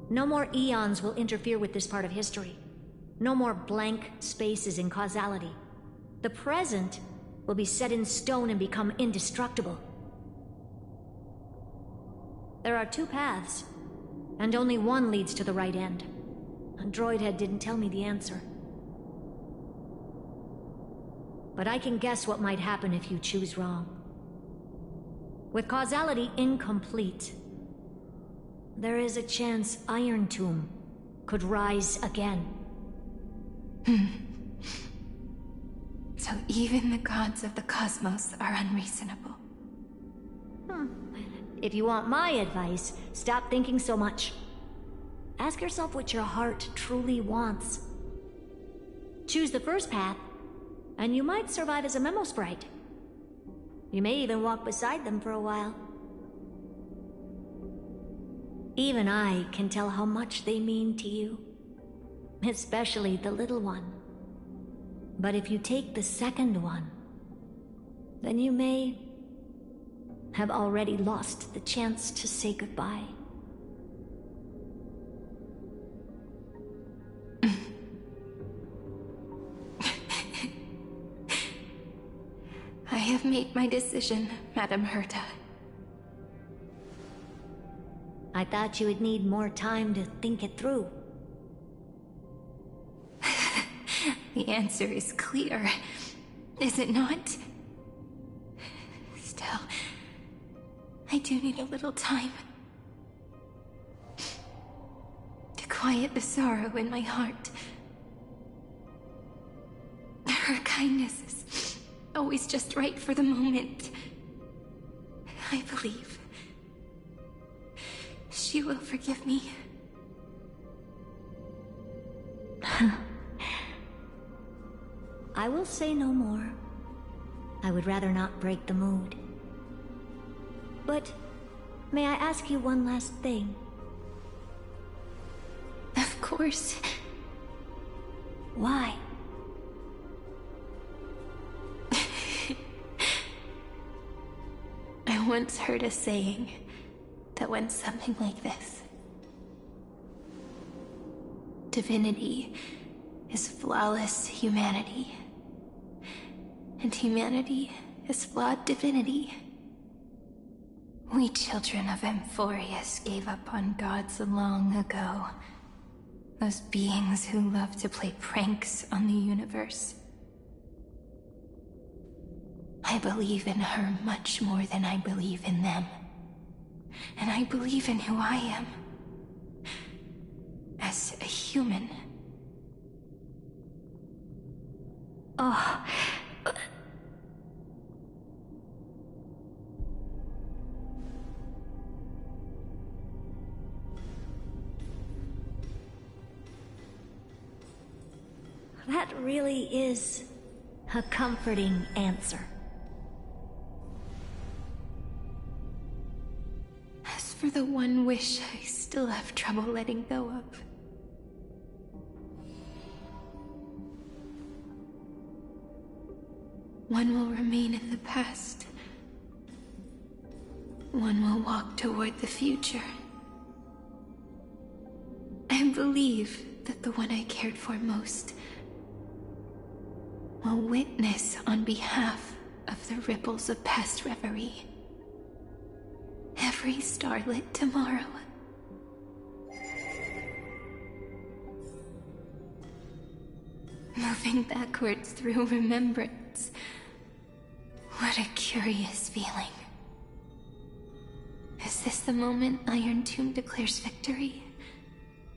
R: No more eons will interfere with this part of history. No more blank spaces in causality. The present will be set in stone and become indestructible. There are two paths, and only one leads to the right end. A droidhead didn't tell me the answer. But I can guess what might happen if you choose wrong. With causality incomplete, there is a chance Iron Tomb could rise again.
B: So even the gods of the cosmos are unreasonable.
R: If you want my advice, stop thinking so much. Ask yourself what your heart truly wants. Choose the first path, and you might survive as a memo sprite. You may even walk beside them for a while. Even I can tell how much they mean to you. Especially the little one. But if you take the second one, then you may have already lost the chance to say goodbye.
B: I have made my decision, Madame Herta.
R: I thought you would need more time to think it through.
B: The answer is clear, is it not? Still, I do need a little time to quiet the sorrow in my heart. Her kindness is always just right for the moment. I believe she will forgive me.
R: I will say no more. I would rather not break the mood. But may I ask you one last thing?
B: Of course.
R: Why?
B: I once heard a saying that went something like this. Divinity is flawless humanity, and humanity is flawed divinity. We children of Amphorius gave up on gods long ago. Those beings who love to play pranks on the universe. I believe in her much more than I believe in them. And I believe in who I am. As a human.
R: Oh. That really is a comforting answer.
B: As for the one wish I still have trouble letting go of. One will remain in the past. One will walk toward the future. I believe that the one I cared for most will witness on behalf of the ripples of past reverie. Every starlit tomorrow. Moving backwards through remembrance. What a curious feeling. Is this the moment Iron Tomb declares victory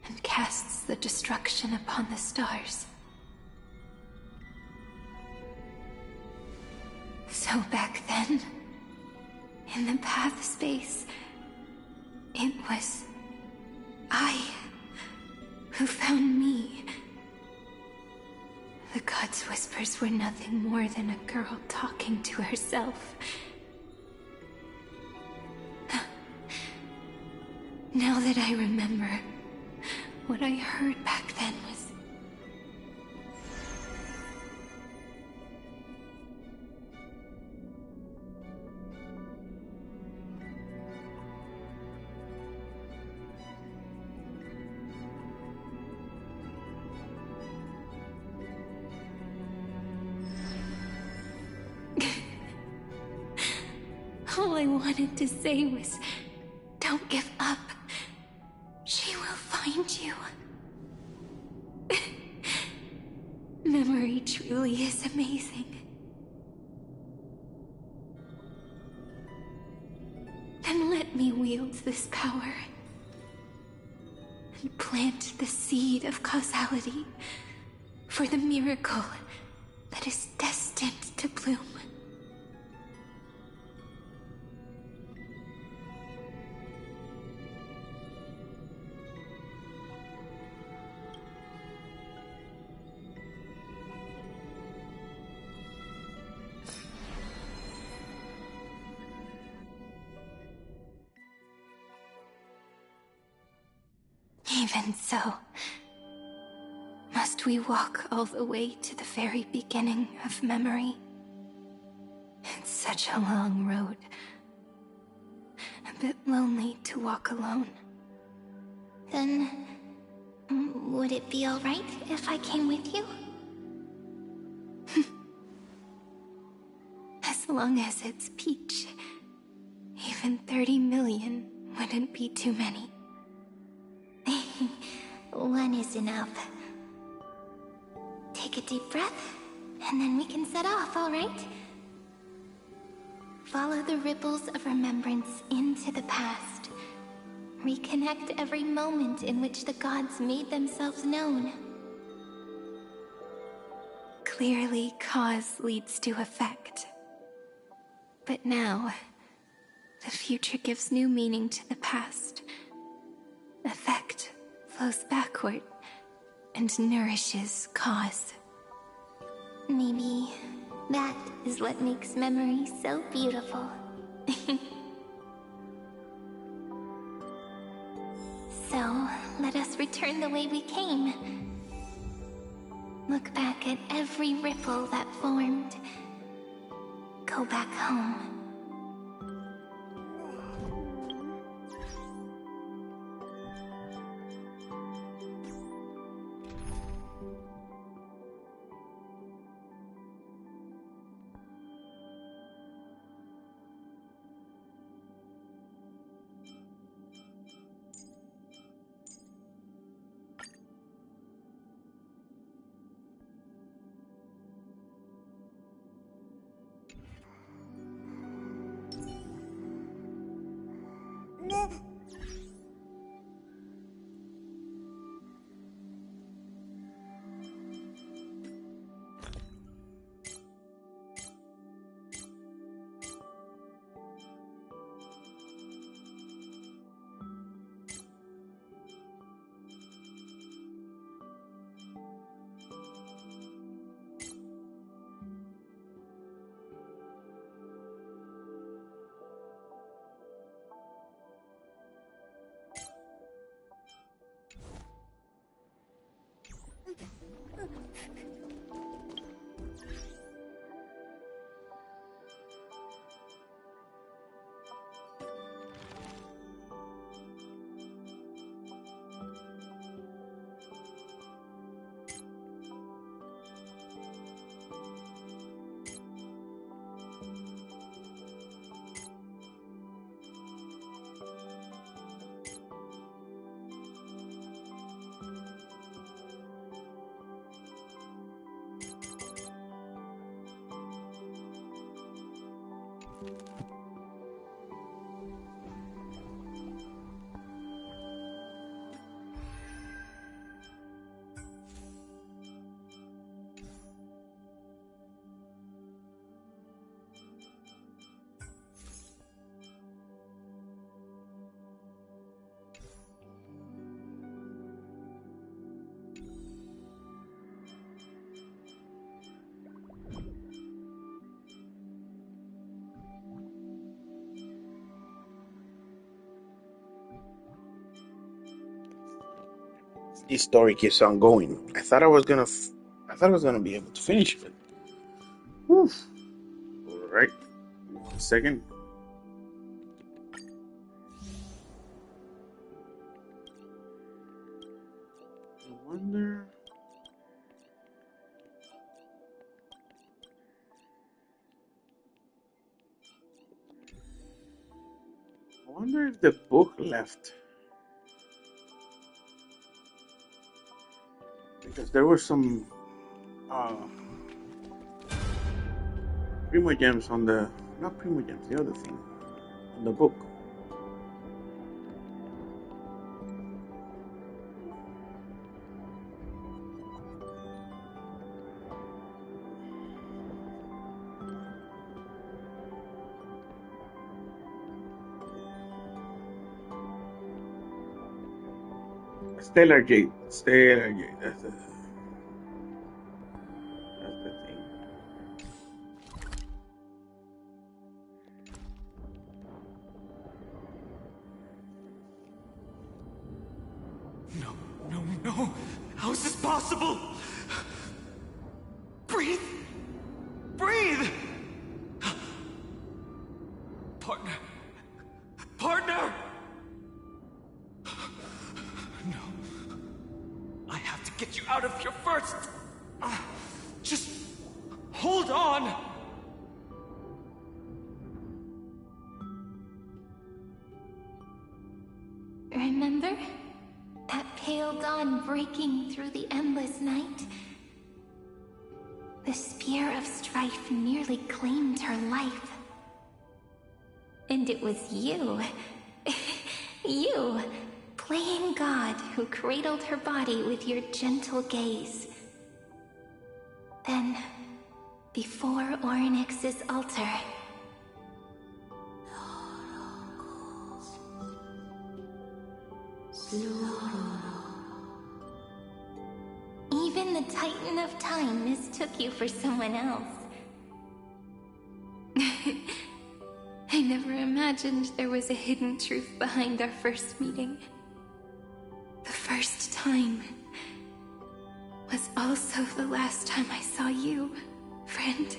B: and casts the destruction upon the stars? So back then, in the path space, it was I who found me. The god's whispers were nothing more than a girl talking to herself. Now that I remember, what I heard back then was... All I wanted to say was, don't give up. She will find you. Memory truly is amazing. Then let me wield this power and plant the seed of causality for the miracle that is destined to bloom. Even so, must we walk all the way to the very beginning of memory? It's such a long road. A bit lonely to walk alone.
H: Then, would it be alright if I came with you?
B: As long as it's Peach, even 30 million wouldn't be too many.
H: One is enough. Take a deep breath, and then we can set off, alright? Follow the ripples of remembrance into the past. Reconnect every moment in which the gods made themselves known.
B: Clearly, cause leads to effect. But now, the future gives new meaning to the past. Effect flows backward and nourishes cause.
H: Maybe that is what makes memory so beautiful. So, let us return the way we came. Look back at every ripple that formed. Go back home.
A: this story keeps on going. I thought I was gonna be able to finish it. Whew. All right, 1 second. I wonder. I wonder if the book left. Because there were some Primo Gems on the, not Primo Gems, the other thing, on the book. Stellar Jade. Stellar Jade. That's the thing.
L: No! How is this possible? Breathe! Breathe! Partner! Partner! No. I have to get you out of here first! Just hold on!
B: Remember? That pale dawn breaking through the endless night? The spear of strife nearly claimed her life. And it was you, you, playing God, who cradled her body with your gentle gaze. Then, before Ornyx's altar, even the Titan of Time mistook you for someone else. I never imagined there was a hidden truth behind our first meeting. The first time was also the last time I saw you, friend.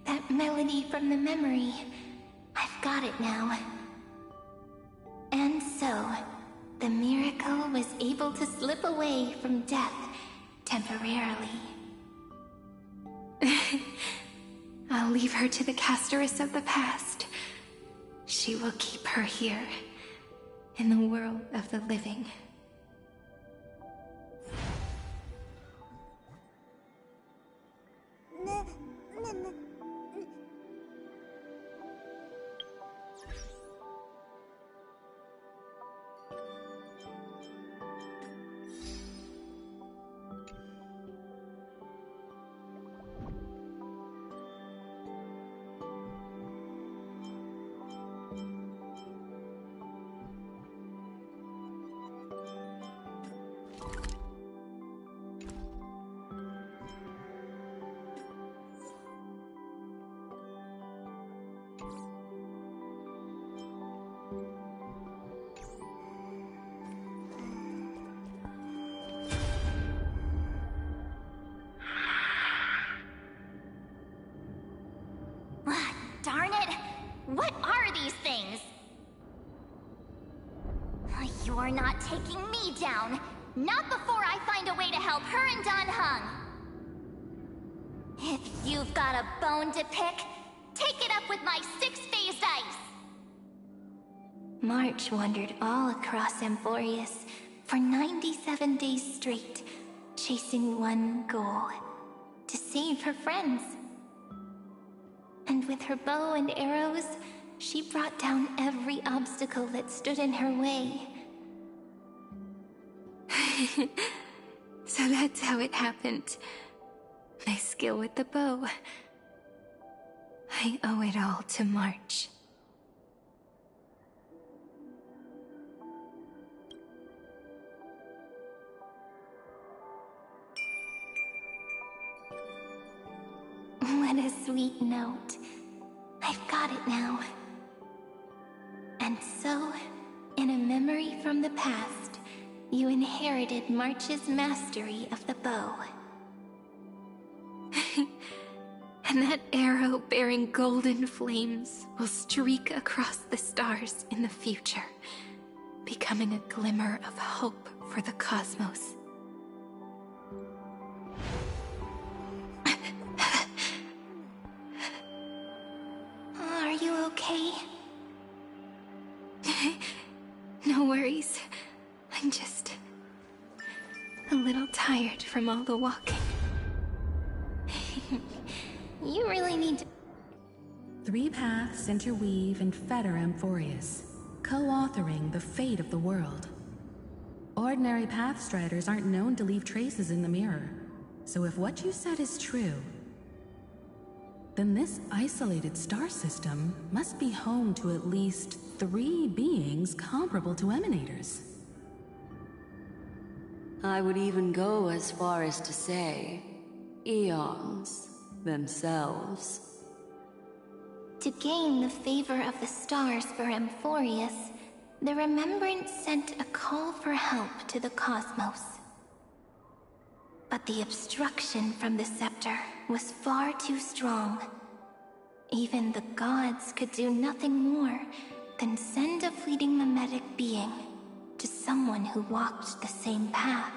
B: That melody from the memory. I've got it now. And so, the miracle was able to slip away from death temporarily. I'll leave her to the casteress of the past. She will keep her here, in the world of the living.
H: Darn it! What are these things? You're not taking me down. Not before I find a way to help her and Don Hung. If you've got a bone to pick, take it up with my six-phased ice.
B: March wandered all across Amphorius for 97 days straight, chasing one goal: to save her friends. And with her bow and arrows, she brought down every obstacle that stood in her way. So that's how it happened. My skill with the bow. I owe it all to March.
H: What a sweet note. I've got it now. And so, in a memory from the past, you inherited March's mastery of the bow.
B: And that arrow bearing golden flames will streak across the stars in the future, becoming a glimmer of hope for the cosmos.
H: Are you okay?
B: No worries. I'm just a little tired from all the walking.
H: You really need to...
Q: 3 paths interweave and fetter Amphorius, co-authoring the fate of the world. Ordinary pathstriders aren't known to leave traces in the mirror, so if what you said is true, then this isolated star system must be home to at least 3 beings comparable to Emanators.
T: I would even go as far as to say, eons themselves.
H: To gain the favor of the stars for Amphorius, the Remembrance sent a call for help to the cosmos. But the obstruction from the scepter was far too strong. Even the gods could do nothing more than send a fleeting mimetic being to someone who walked the same path.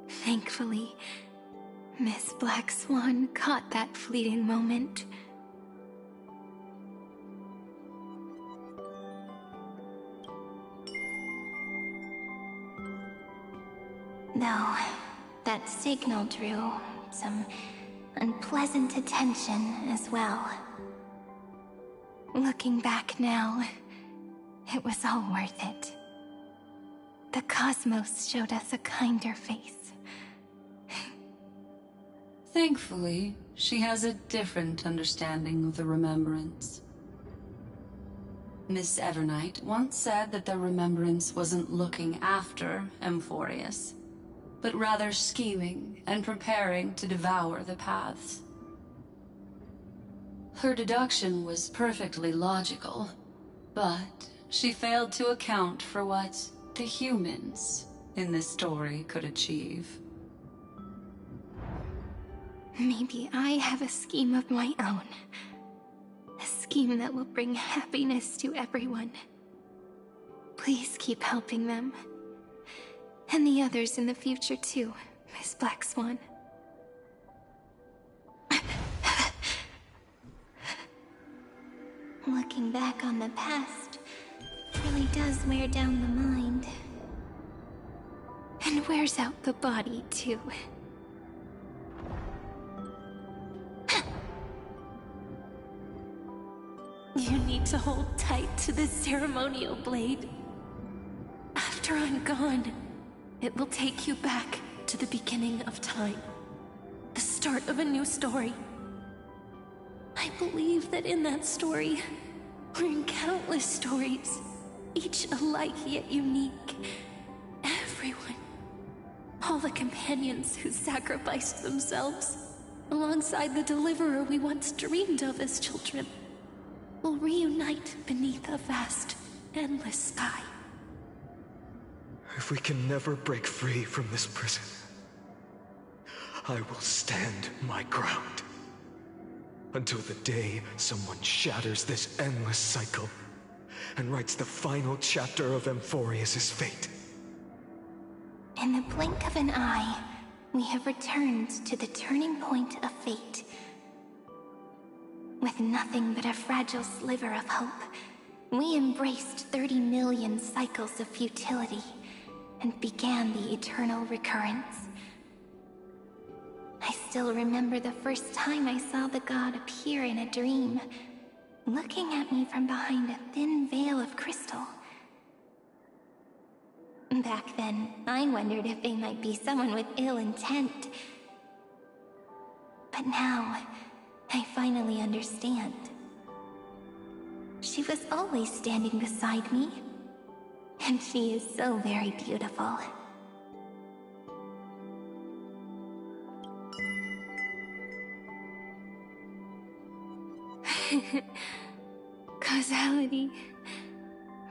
B: Thankfully, Miss Black Swan caught that fleeting moment.
H: Though, that signal drew some unpleasant attention as well.
B: Looking back now, it was all worth it. The cosmos showed us a kinder face.
T: Thankfully, she has a different understanding of the Remembrance. Miss Evernight once said that the Remembrance wasn't looking after Amphorius, but rather scheming and preparing to devour the paths. Her deduction was perfectly logical, but she failed to account for what the humans in this story could achieve.
B: Maybe I have a scheme of my own. A scheme that will bring happiness to everyone. Please keep helping them. And the others in the future too, Miss Black Swan.
H: Looking back on the past really does wear down the mind.
B: And wears out the body too. You need to hold tight to this ceremonial blade. After I'm gone, it will take you back to the beginning of time. The start of a new story. I believe that in that story, or in countless stories, each alike yet unique, everyone, all the companions who sacrificed themselves, alongside the deliverer we once dreamed of as children, will reunite beneath a vast, endless sky.
L: If we can never break free from this prison, I will stand my ground. Until the day someone shatters this endless cycle and writes the final chapter of Amphorius' fate.
H: In the blink of an eye, we have returned to the turning point of fate. With nothing but a fragile sliver of hope, we embraced 30 million cycles of futility and began the eternal recurrence. I still remember the first time I saw the god appear in a dream, looking at me from behind a thin veil of crystal.
B: Back then, I wondered if they might be someone with ill intent. But now, I finally understand. She was always standing beside me, and she is so very beautiful. Causality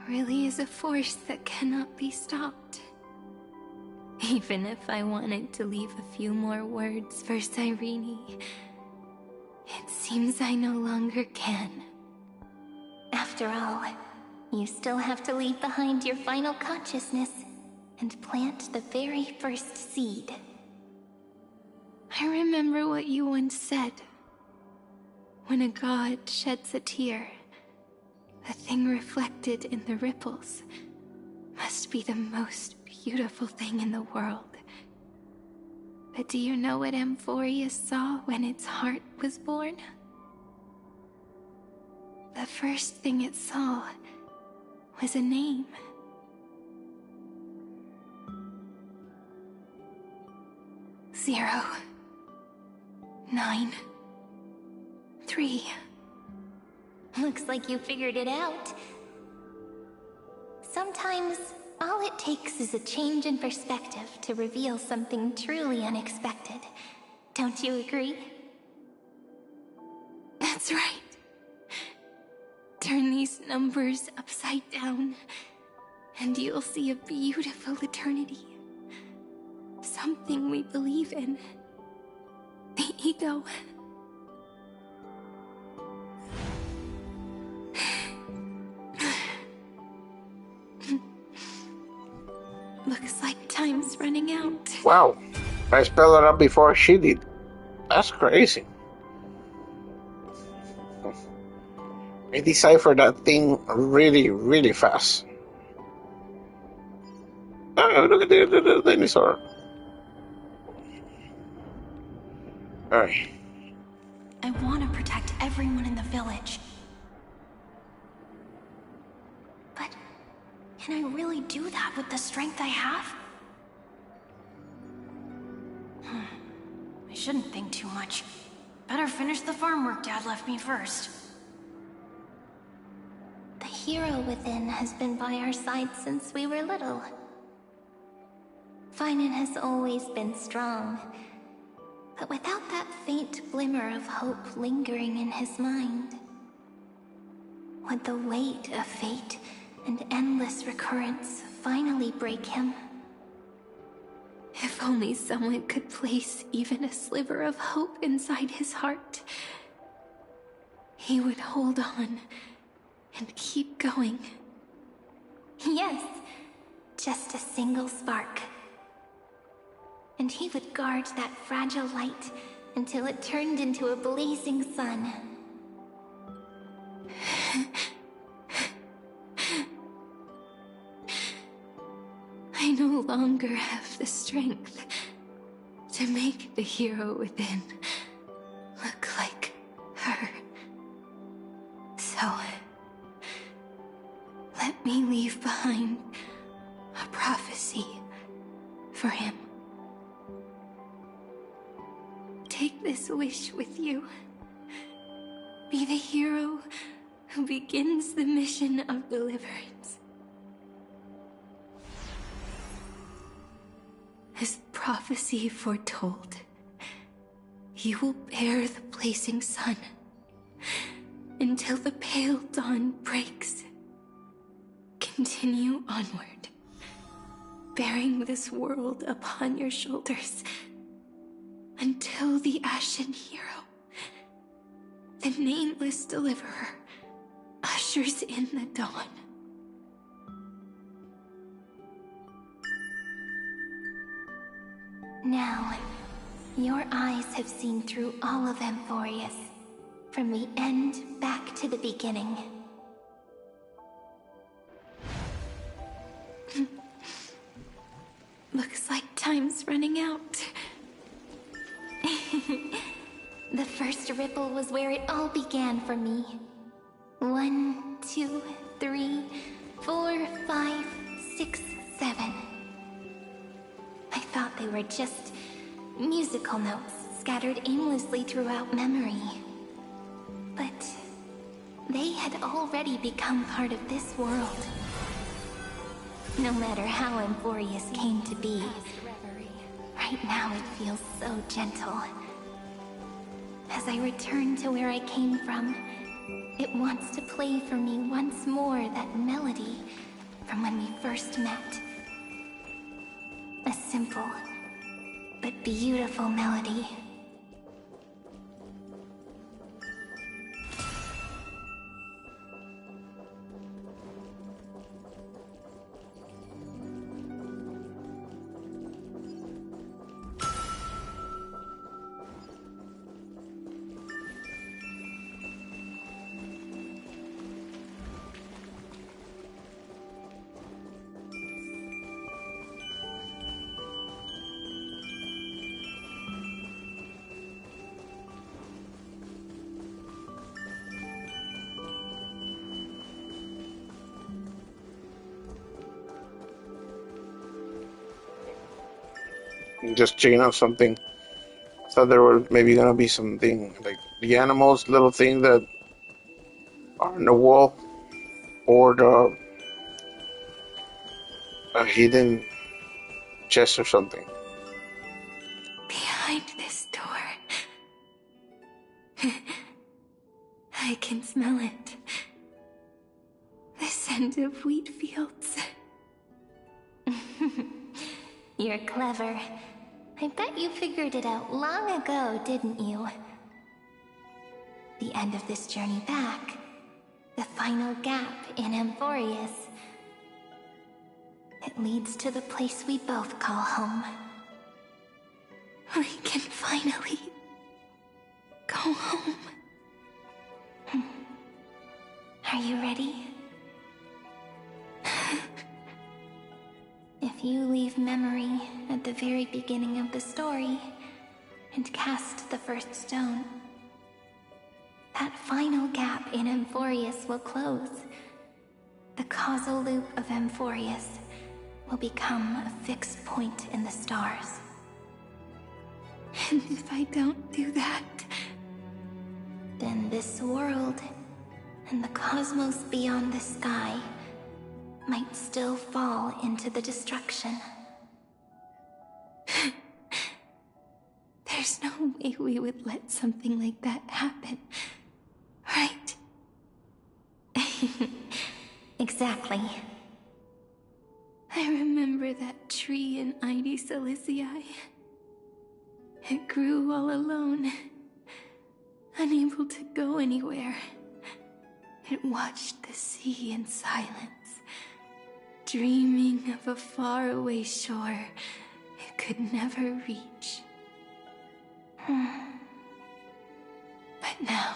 B: really is a force that cannot be stopped. Even if I wanted to leave a few more words for Cyrene, it seems I no longer can. After all, you still have to leave behind your final consciousness and plant the very first seed. I remember what you once said. When a god sheds a tear, the thing reflected in the ripples must be the most beautiful thing in the world. But do you know what Amphorius saw when its heart was born? The first thing it saw was a name. 0, 9, 3. Looks like you figured it out. Sometimes, all it takes is a change in perspective to reveal something truly unexpected. Don't you agree? That's right. Turn these numbers upside down, and you'll see a beautiful eternity. Something we believe in. The ego. Looks like time's running out.
A: Wow, I spelled it out before she did. That's crazy. I deciphered that thing really, really fast. Oh, look at the dinosaur. Alright.
B: I want to protect everyone in the village. But can I really do that with the strength I have? I shouldn't think too much. Better finish the farm work Dad left me first. The hero within has been by our side since we were little. Finan has always been strong, but without that faint glimmer of hope lingering in his mind, would the weight of fate and endless recurrence finally break him? If only someone could place even a sliver of hope inside his heart, he would hold on and keep going. Yes, just a single spark. And he would guard that fragile light until it turned into a blazing sun. I no longer have the strength to make the hero within look like her. So, let me leave behind a prophecy for him. Take this wish with you. Be the hero who begins the mission of deliverance. As prophecy foretold, you will bear the blazing sun until the pale dawn breaks. Continue onward, bearing this world upon your shoulders until the Ashen Hero, the nameless deliverer, ushers in the dawn. Now, your eyes have seen through all of Amphorius, from the end back to the beginning. Looks like time's running out. The first ripple was where it all began for me. 1, 2, 3, 4, 5, 6, 7. thought they were just musical notes scattered aimlessly throughout memory. But they had already become part of this world. No matter how Emphorius came to be, right now it feels so gentle. As I return to where I came from, it wants to play for me once more that melody from when we first met. A simple, but beautiful melody.
A: Just checking out something. Thought there was maybe gonna be something like the animals, little thing that are on the wall, or a hidden chest or something.
B: Behind this door, I can smell it. The scent of wheat fields. You're clever. I bet you figured it out long ago, didn't you? The end of this journey back. The final gap in Emphorius. It leads to the place we both call home. We can finally go home. Are you ready? If you leave memory at the very beginning of the story and cast the first stone, that final gap in Emphorius will close. The causal loop of Emphorius will become a fixed point in the stars. And if I don't do that, then this world and the cosmos beyond the sky might still fall into the destruction. There's no way we would let something like that happen, right? Exactly. I remember that tree in Ide Silicii. It grew all alone, unable to go anywhere. It watched the sea in silence, dreaming of a faraway shore it could never reach. But now,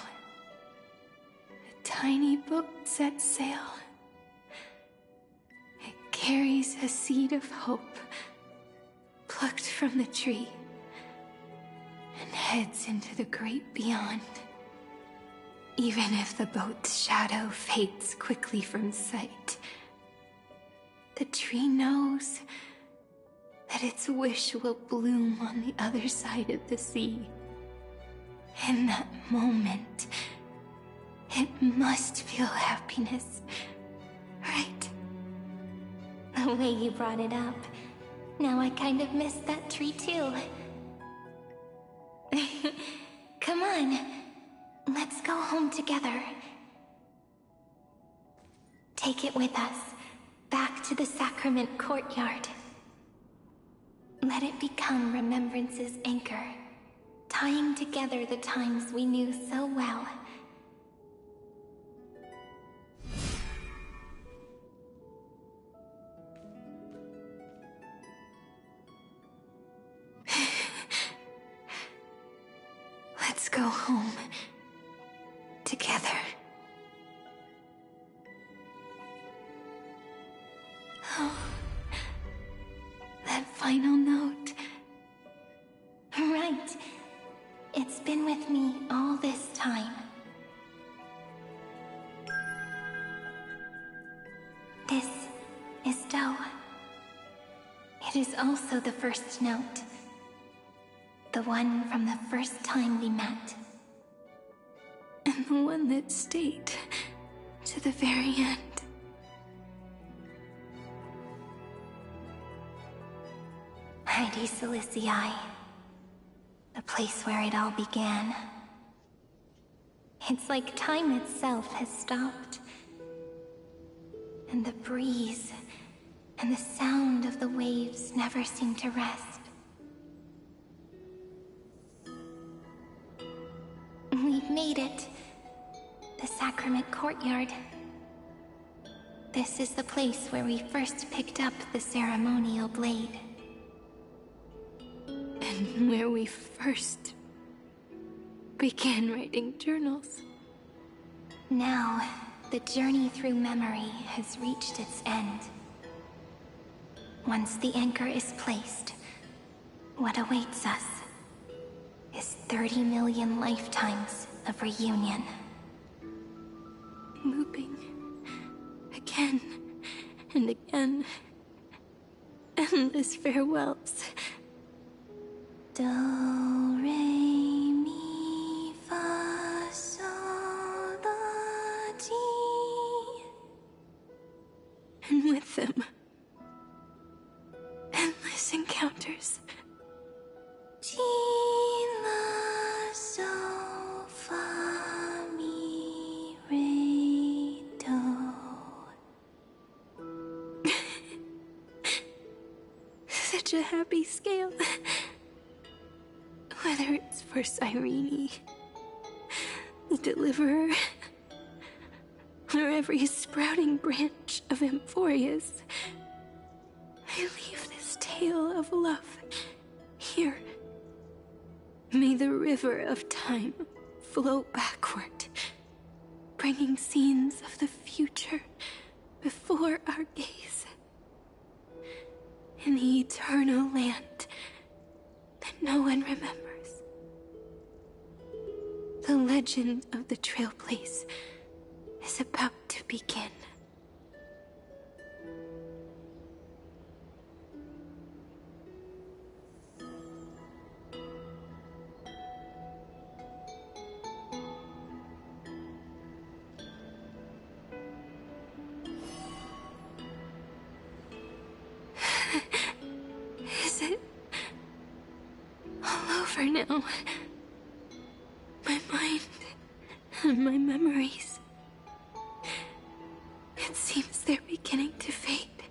B: a tiny boat sets sail. It carries a seed of hope, plucked from the tree, and heads into the great beyond. Even if the boat's shadow fades quickly from sight, the tree knows that its wish will bloom on the other side of the sea. In that moment, it must feel happiness, right? The way you brought it up, now I kind of miss that tree too. Come on, let's go home together. Take it with us, back to the sacrament courtyard. Let it become Remembrance's anchor, tying together the times we knew so well. Let's go home together. Oh, that final note. Right. It's been with me all this time. This is Doe. It It is also the first note. The one from the first time we met.
E: And the one that stayed to the very end.
B: Heidi Silicii. The place where it all began. It's like time itself has stopped. And the breeze and the sound of the waves never seem to rest. We've made it. The Sacrament Courtyard. This is the place where we first picked up the ceremonial blade.
E: And where we first began writing journals.
B: Now, the journey through memory has reached its end. Once the anchor is placed, what awaits us is 30 million lifetimes of reunion.
E: Looping again and again. Endless farewells.
B: Do, re, mi, fa, sol, la, ti.
E: And with them, endless encounters.
B: Ti, la, sol, fa, mi, re, do.
E: Such a happy scale. Whether it's for Cyrene, the Deliverer, or every sprouting branch of Emphorius, I leave this tale of love here. May the river of time flow backward, bringing scenes of the future before our gaze. In the eternal land that no one remembers. The legend of the Trailblaze is about to begin. Is it all over now? My mind and my memories. It seems they're beginning to fade.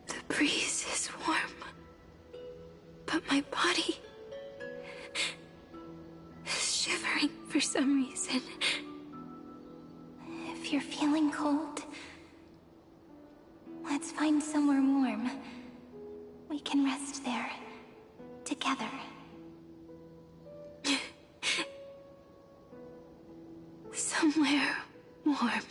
E: The breeze is warm, but my body is shivering for some reason.
B: If you're feeling cold, let's find somewhere warm. We can rest there, together.
E: Somewhere warm.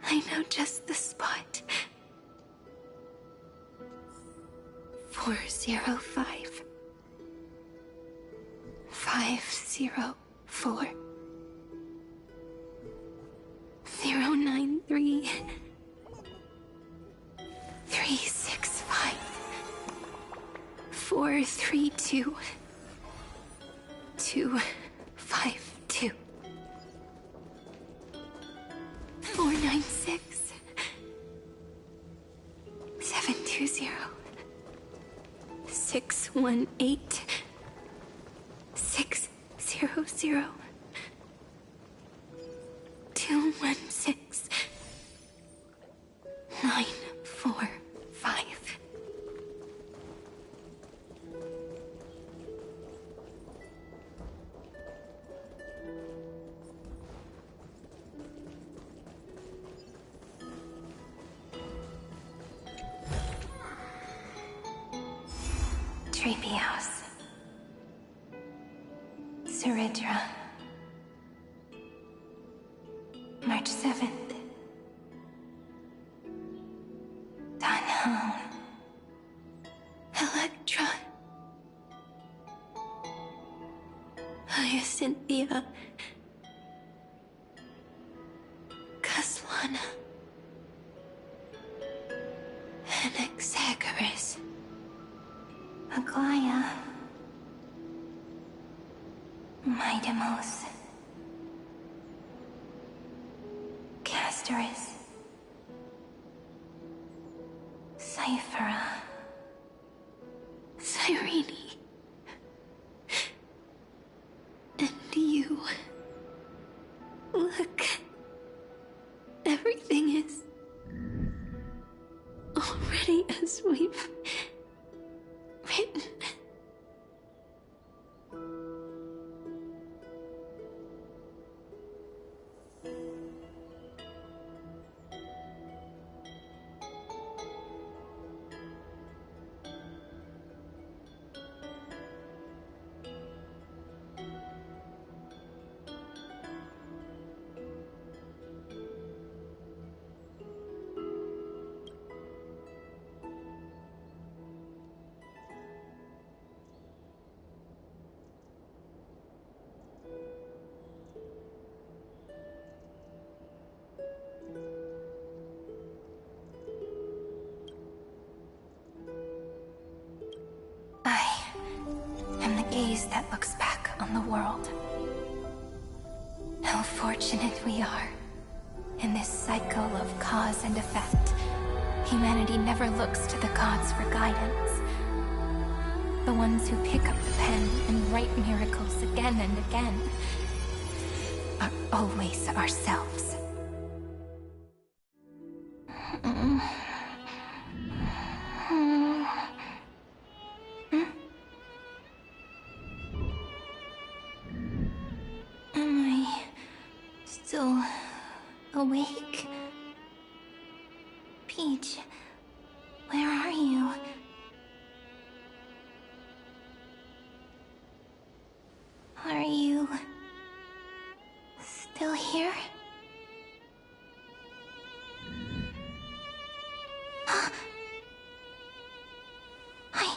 E: I know just the spot. 405. 504. 093. 365. 432. 252. 496. 720. 618. 600. 216. 945.
B: Treehouse. Suridra. March 7th. Danhound.
E: Electra. Hyacinthia. Kaslana.
B: Icarus. Aglaya. Midemos. Castorus. Cyphera. Cyrene. And you. Look. Everything is already as we've written. I am the gaze that looks back on the world. How fortunate we are. In this cycle of cause and effect, humanity never looks to the gods for guidance. The ones who pick up the pen and write miracles again and again are always ourselves. Am I still awake? Peach, where are you? Are you still here? I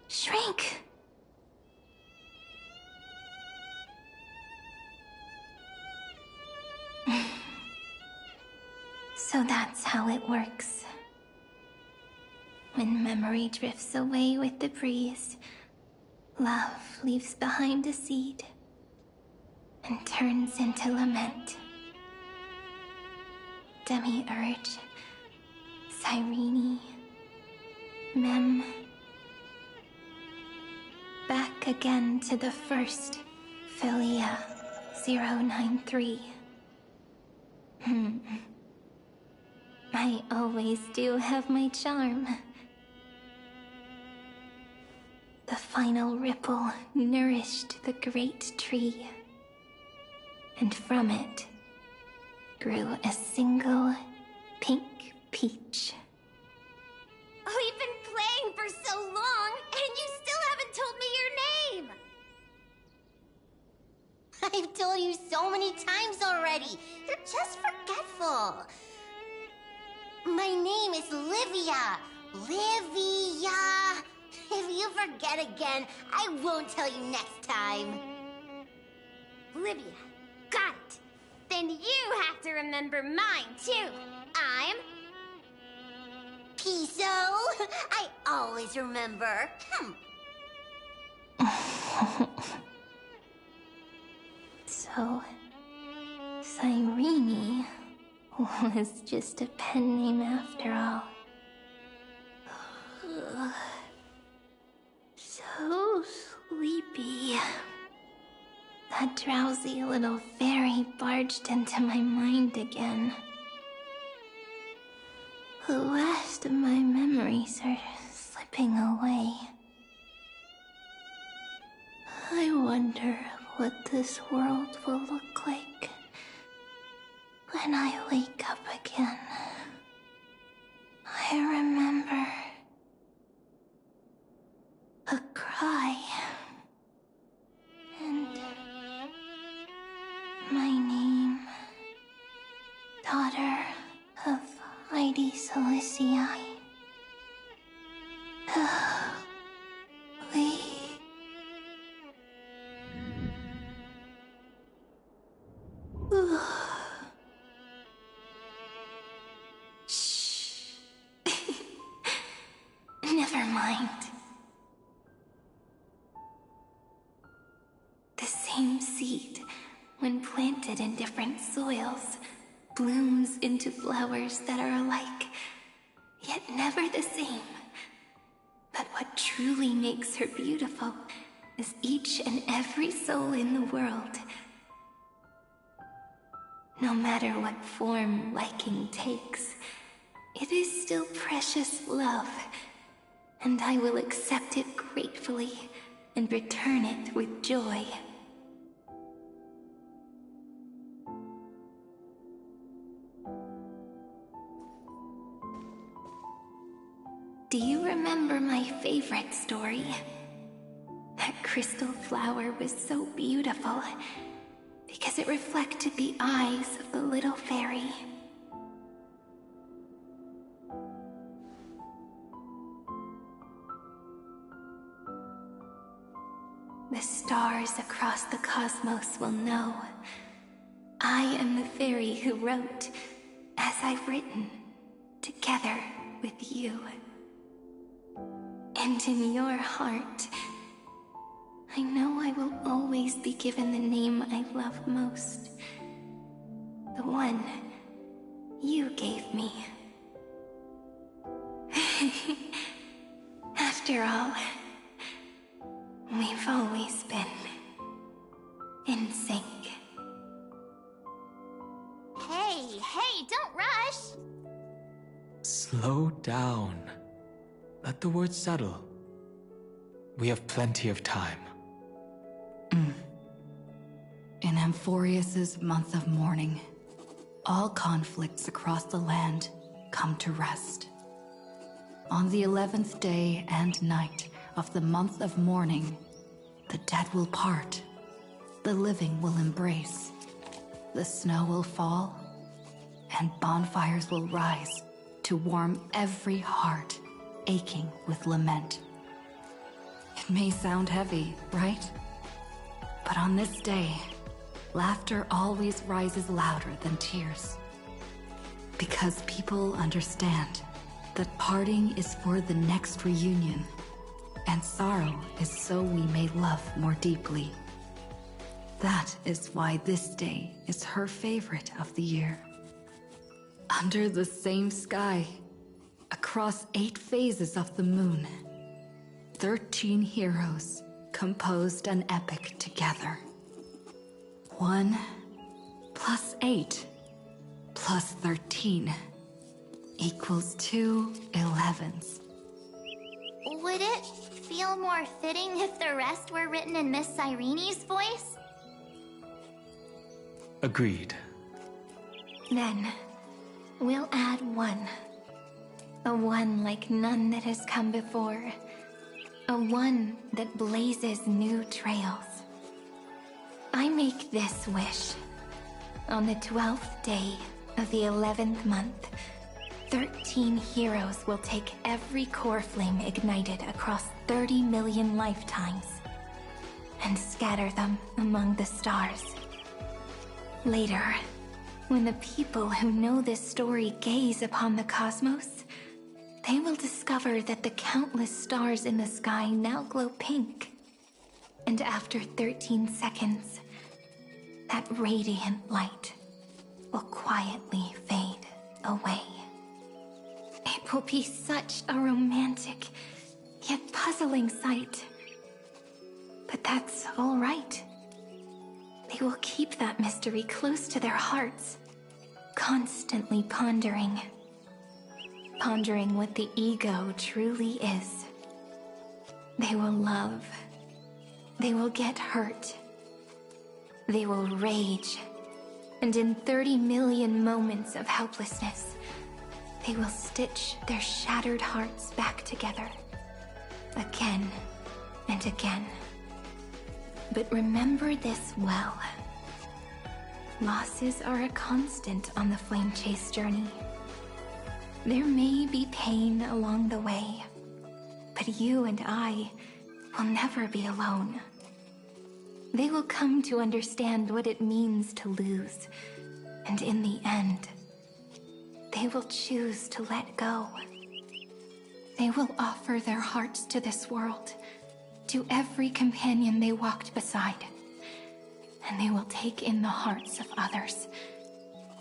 B: shrank. So that's how it works. When memory drifts away with the breeze, love leaves behind a seed and turns into lament. Demiurge, Cyrene, Mem. Back again to the first Philia 093. I always do have my charm. The final ripple nourished the great tree, and from it grew a single pink peach.
H: We've been playing for so long, and you still haven't told me your name! I've told you so many times already. You're just forgetful. My name is Livia. Livia. If you forget again, I won't tell you next time. Livia. Got it. Then you have to remember mine, too. I'm... Piso. I always remember.
B: So, Cyrene was just a pen name after all. So sleepy. That drowsy little fairy barged into my mind again. The last of my memories are slipping away. I wonder what this world will look like when I wake up again. I remember a cry and my name, daughter of Lady Celestii. We... mind. The same seed, when planted in different soils, blooms into flowers that are alike, yet never the same. But what truly makes her beautiful is each and every soul in the world. No matter what form liking takes, it is still precious love, and I will accept it gratefully and return it with joy. Do you remember my favorite story? That crystal flower was so beautiful because it reflected the eyes of the little fairy. The stars across the cosmos will know I am the fairy who wrote, as I've written, together with you. And in your heart, I know I will always be given the name I love most. The one you gave me. After all, we've always been in sync.
H: Hey, don't rush!
N: Slow down. Let the words settle. We have plenty of time.
M: In Amphorius's month of mourning, all conflicts across the land come to rest. On the 11th day and night of the month of mourning, the dead will part, the living will embrace, the snow will fall, and bonfires will rise to warm every heart aching with lament. It may sound heavy, right? But on this day, laughter always rises louder than tears. Because people understand that parting is for the next reunion, and sorrow is so we may love more deeply. That is why this day is her favorite of the year. Under the same sky, across 8 phases of the moon, 13 heroes composed an epic together. 1 plus 8 plus 13 equals 2 11s.
H: Would it feel more fitting if the rest were written in Miss Cyrene's voice?
N: Agreed.
B: Then, we'll add 1. A 1 like none that has come before. A 1 that blazes new trails. I make this wish. On the 12th day of the 11th month, 13 heroes will take every core flame ignited across 30 million lifetimes and scatter them among the stars. Later, when the people who know this story gaze upon the cosmos, they will discover that the countless stars in the sky now glow pink. And after 13 seconds, that radiant light will quietly fade away. It will be such a romantic, yet puzzling sight. But that's all right. They will keep that mystery close to their hearts, constantly pondering what the ego truly is. They will love. They will get hurt. They will rage. And in 30 million moments of helplessness, they will stitch their shattered hearts back together. Again and again. But remember this well. Losses are a constant on the flame chase journey. There may be pain along the way, but you and I will never be alone. They will come to understand what it means to lose, and in the end, they will choose to let go. They will offer their hearts to this world, to every companion they walked beside. And they will take in the hearts of others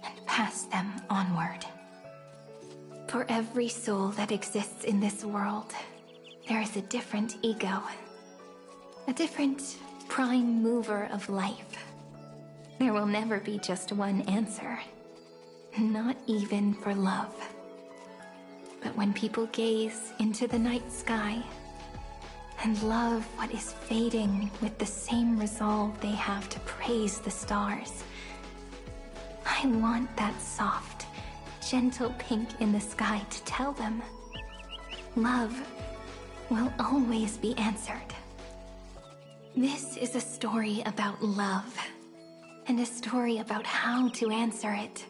B: and pass them onward. For every soul that exists in this world, there is a different ego, a different prime mover of life. There will never be just one answer, not even for love. But when people gaze into the night sky and love what is fading with the same resolve they have to praise the stars, I want that soft, gentle pink in the sky to tell them love will always be answered. This is a story about love, and a story about how to answer it.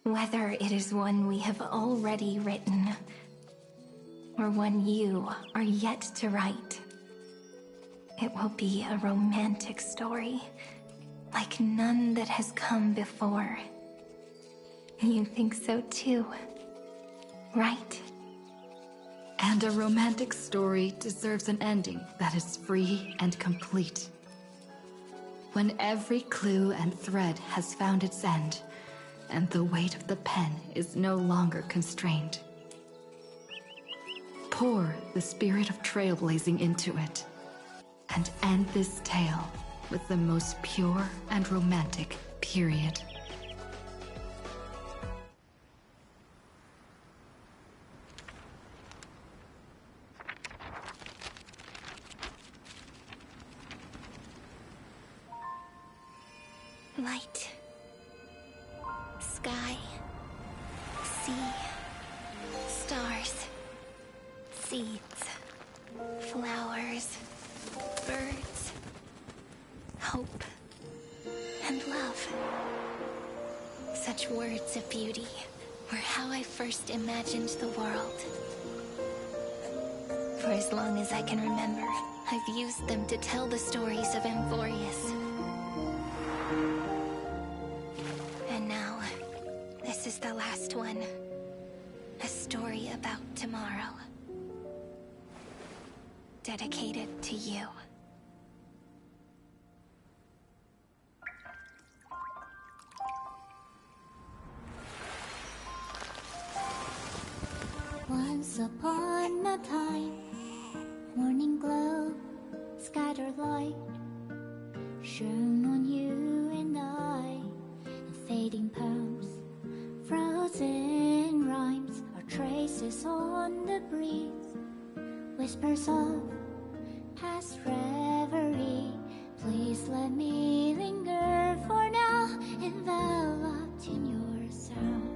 B: Whether it is one we have already written, or one you are yet to write, it will be a romantic story, like none that has come before. You think so too, right?
M: And a romantic story deserves an ending that is free and complete. When every clue and thread has found its end, and the weight of the pen is no longer constrained. Pour the spirit of trailblazing into it, and end this tale with the most pure and romantic period.
B: Light, sky, sea, stars, seeds, flowers, birds, hope, and love. Such words of beauty were how I first imagined the world. For as long as I can remember, I've used them to tell the stories of Amphorius. And now, this is the last one. A story about tomorrow. Dedicated to you.
H: Once upon a time, morning glow, scattered light, shone on you and I, and fading poems, frozen rhymes, are traces on the breeze, whispers of past reverie. Please let me linger for now, enveloped in your sound.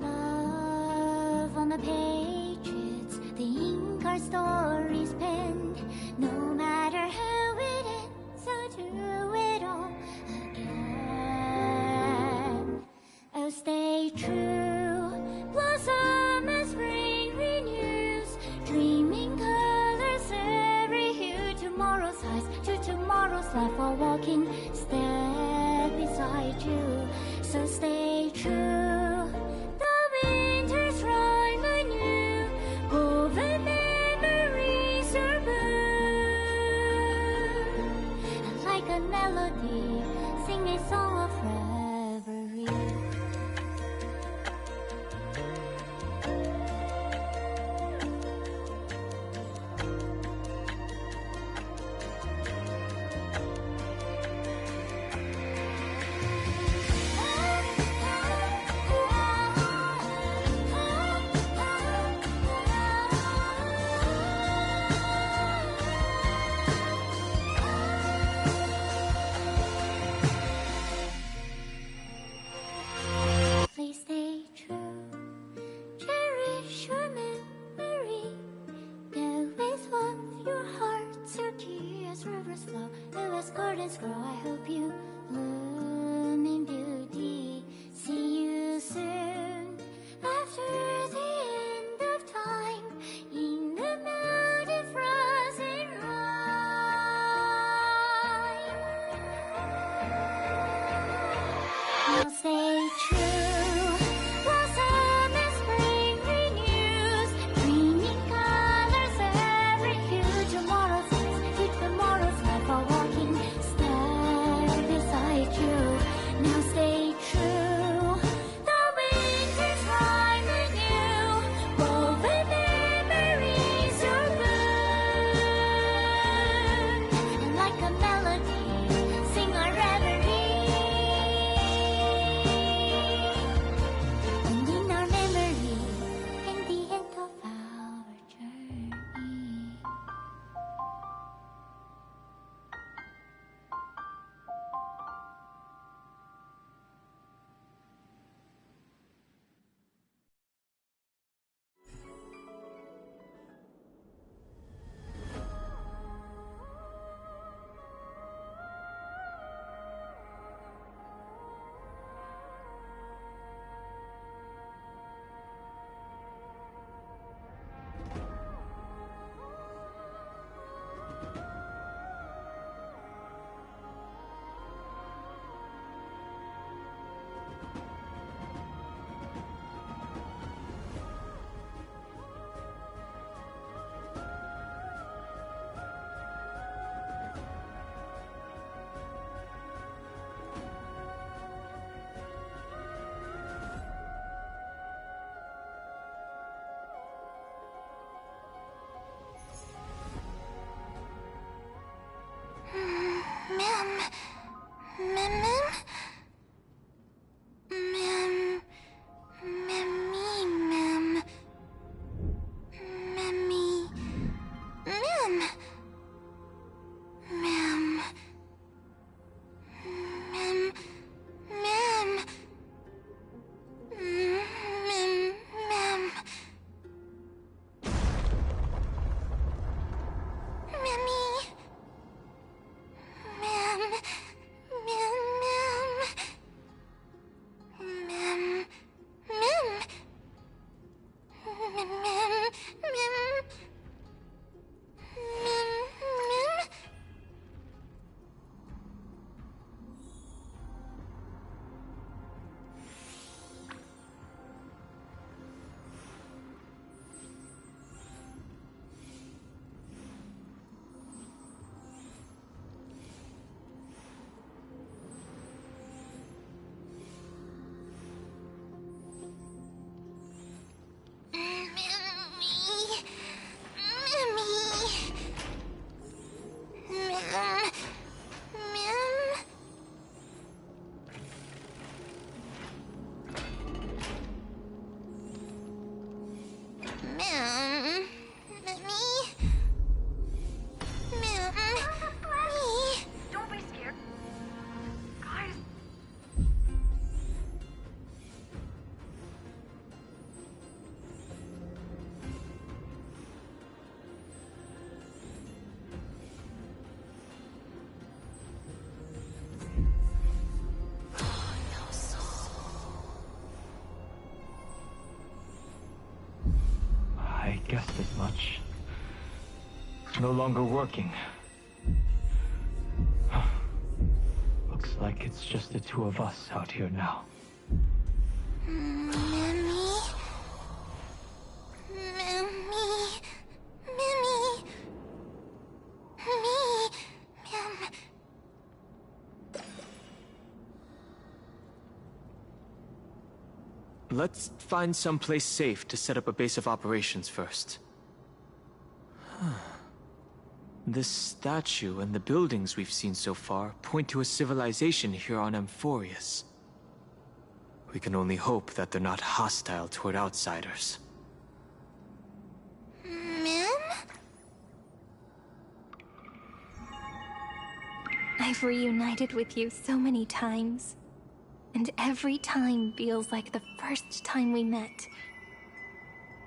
H: Love on the pages, the ink our stories penned. No matter how it ends, so do it all again. Oh, stay true, blossom as spring renews, dreaming colors every hue. Tomorrow's eyes to tomorrow's life, while walking step beside you. So stay true. Melody, sing a song of reverie. Please stay true, cherish your memory. Go with love, your heart so dear as rivers flow, as gardens grow. I hope you bloom in beauty. See you soon after the end of time, in the mountain frozen rime. Now stay true, blossom
N: much. No longer working. Looks like it's just the two of us out here now.
H: Mimi? Mimi? Mimi?
N: Let's find someplace safe to set up a base of operations first. This statue and the buildings we've seen so far point to a civilization here on Amphorius. We can only hope that they're not hostile toward outsiders.
H: Mim?
B: I've reunited with you so many times, and every time feels like the first time we met.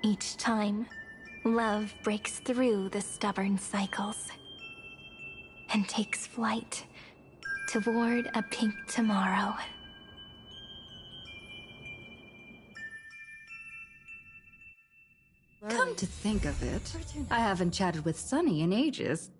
B: Each time, love breaks through the stubborn cycles and takes flight toward a pink tomorrow.
U: Come to think of it, I haven't chatted with Sunny in ages.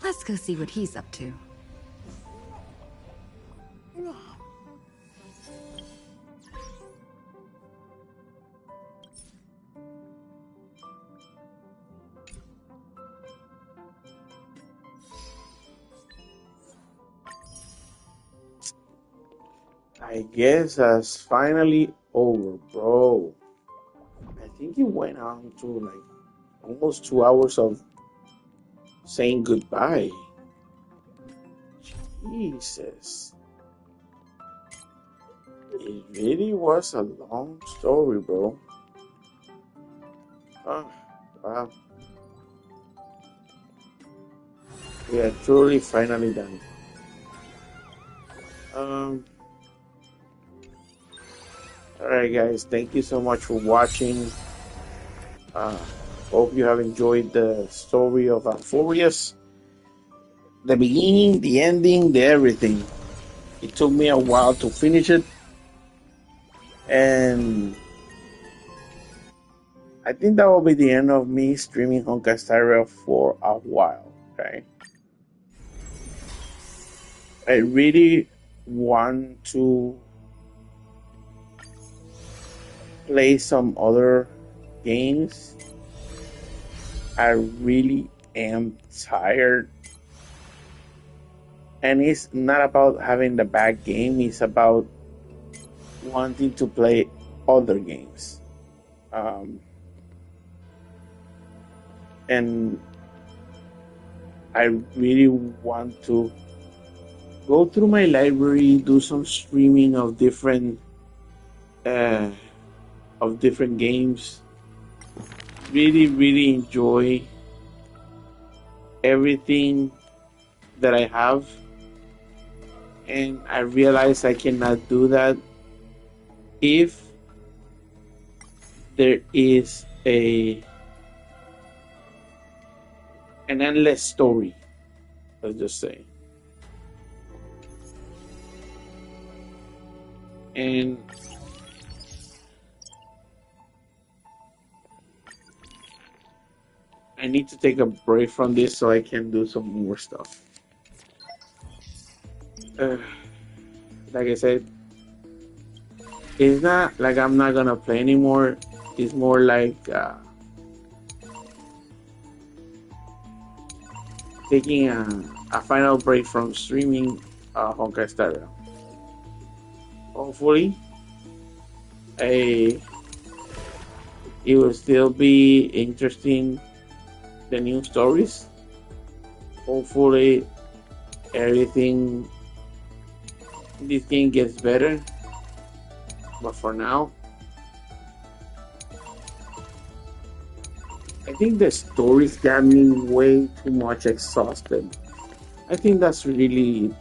U: Let's go see what he's up to.
A: I guess that's finally over, bro. I think it went on to like almost 2 hours of saying goodbye. Jesus. It really was a long story, bro. Oh, wow. We are truly finally done. Alright guys, thank you so much for watching. Hope you have enjoyed the story of Amphorius. The beginning, the ending, the everything. It took me a while to finish it. And I think that will be the end of me streaming Honkai Star Rail for a while, okay? I really want to play some other games. I really am tired. And it's not about having the bad game, it's about wanting to play other games. And I really want to go through my library, do some streaming of different games. Really enjoy everything that I have, and I realize I cannot do that if there is an endless story, let's just say. And I need to take a break from this so I can do some more stuff. Like I said, it's not like I'm not gonna play anymore. It's more like taking a final break from streaming Honkai Star Rail. Hopefully, it will still be interesting. The new stories. Hopefully, everything in this game gets better. But for now, I think the stories got me way too much exhausted. I think that's really it.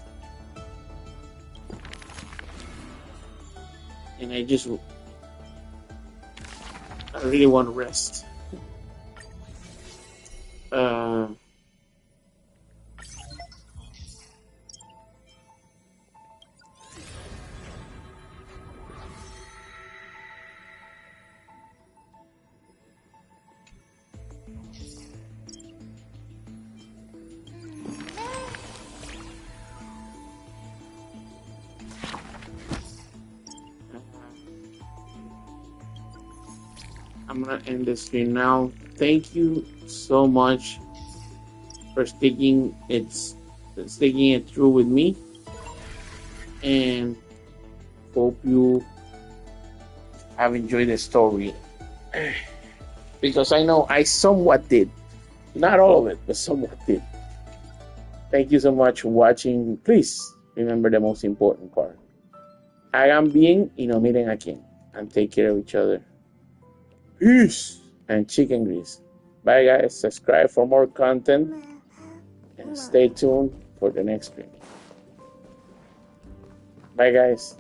A: And I really want to rest. I'm gonna end the stream now. Thank you so much for sticking it through with me, and hope you have enjoyed the story. Because I know I somewhat did. Not all of it, but somewhat did. Thank you so much for watching. Please remember the most important part. Hagan bien y no miren a quién. And take care of each other. Peace and chicken grease. Bye guys. Subscribe for more content. And stay tuned for the next stream. Bye guys.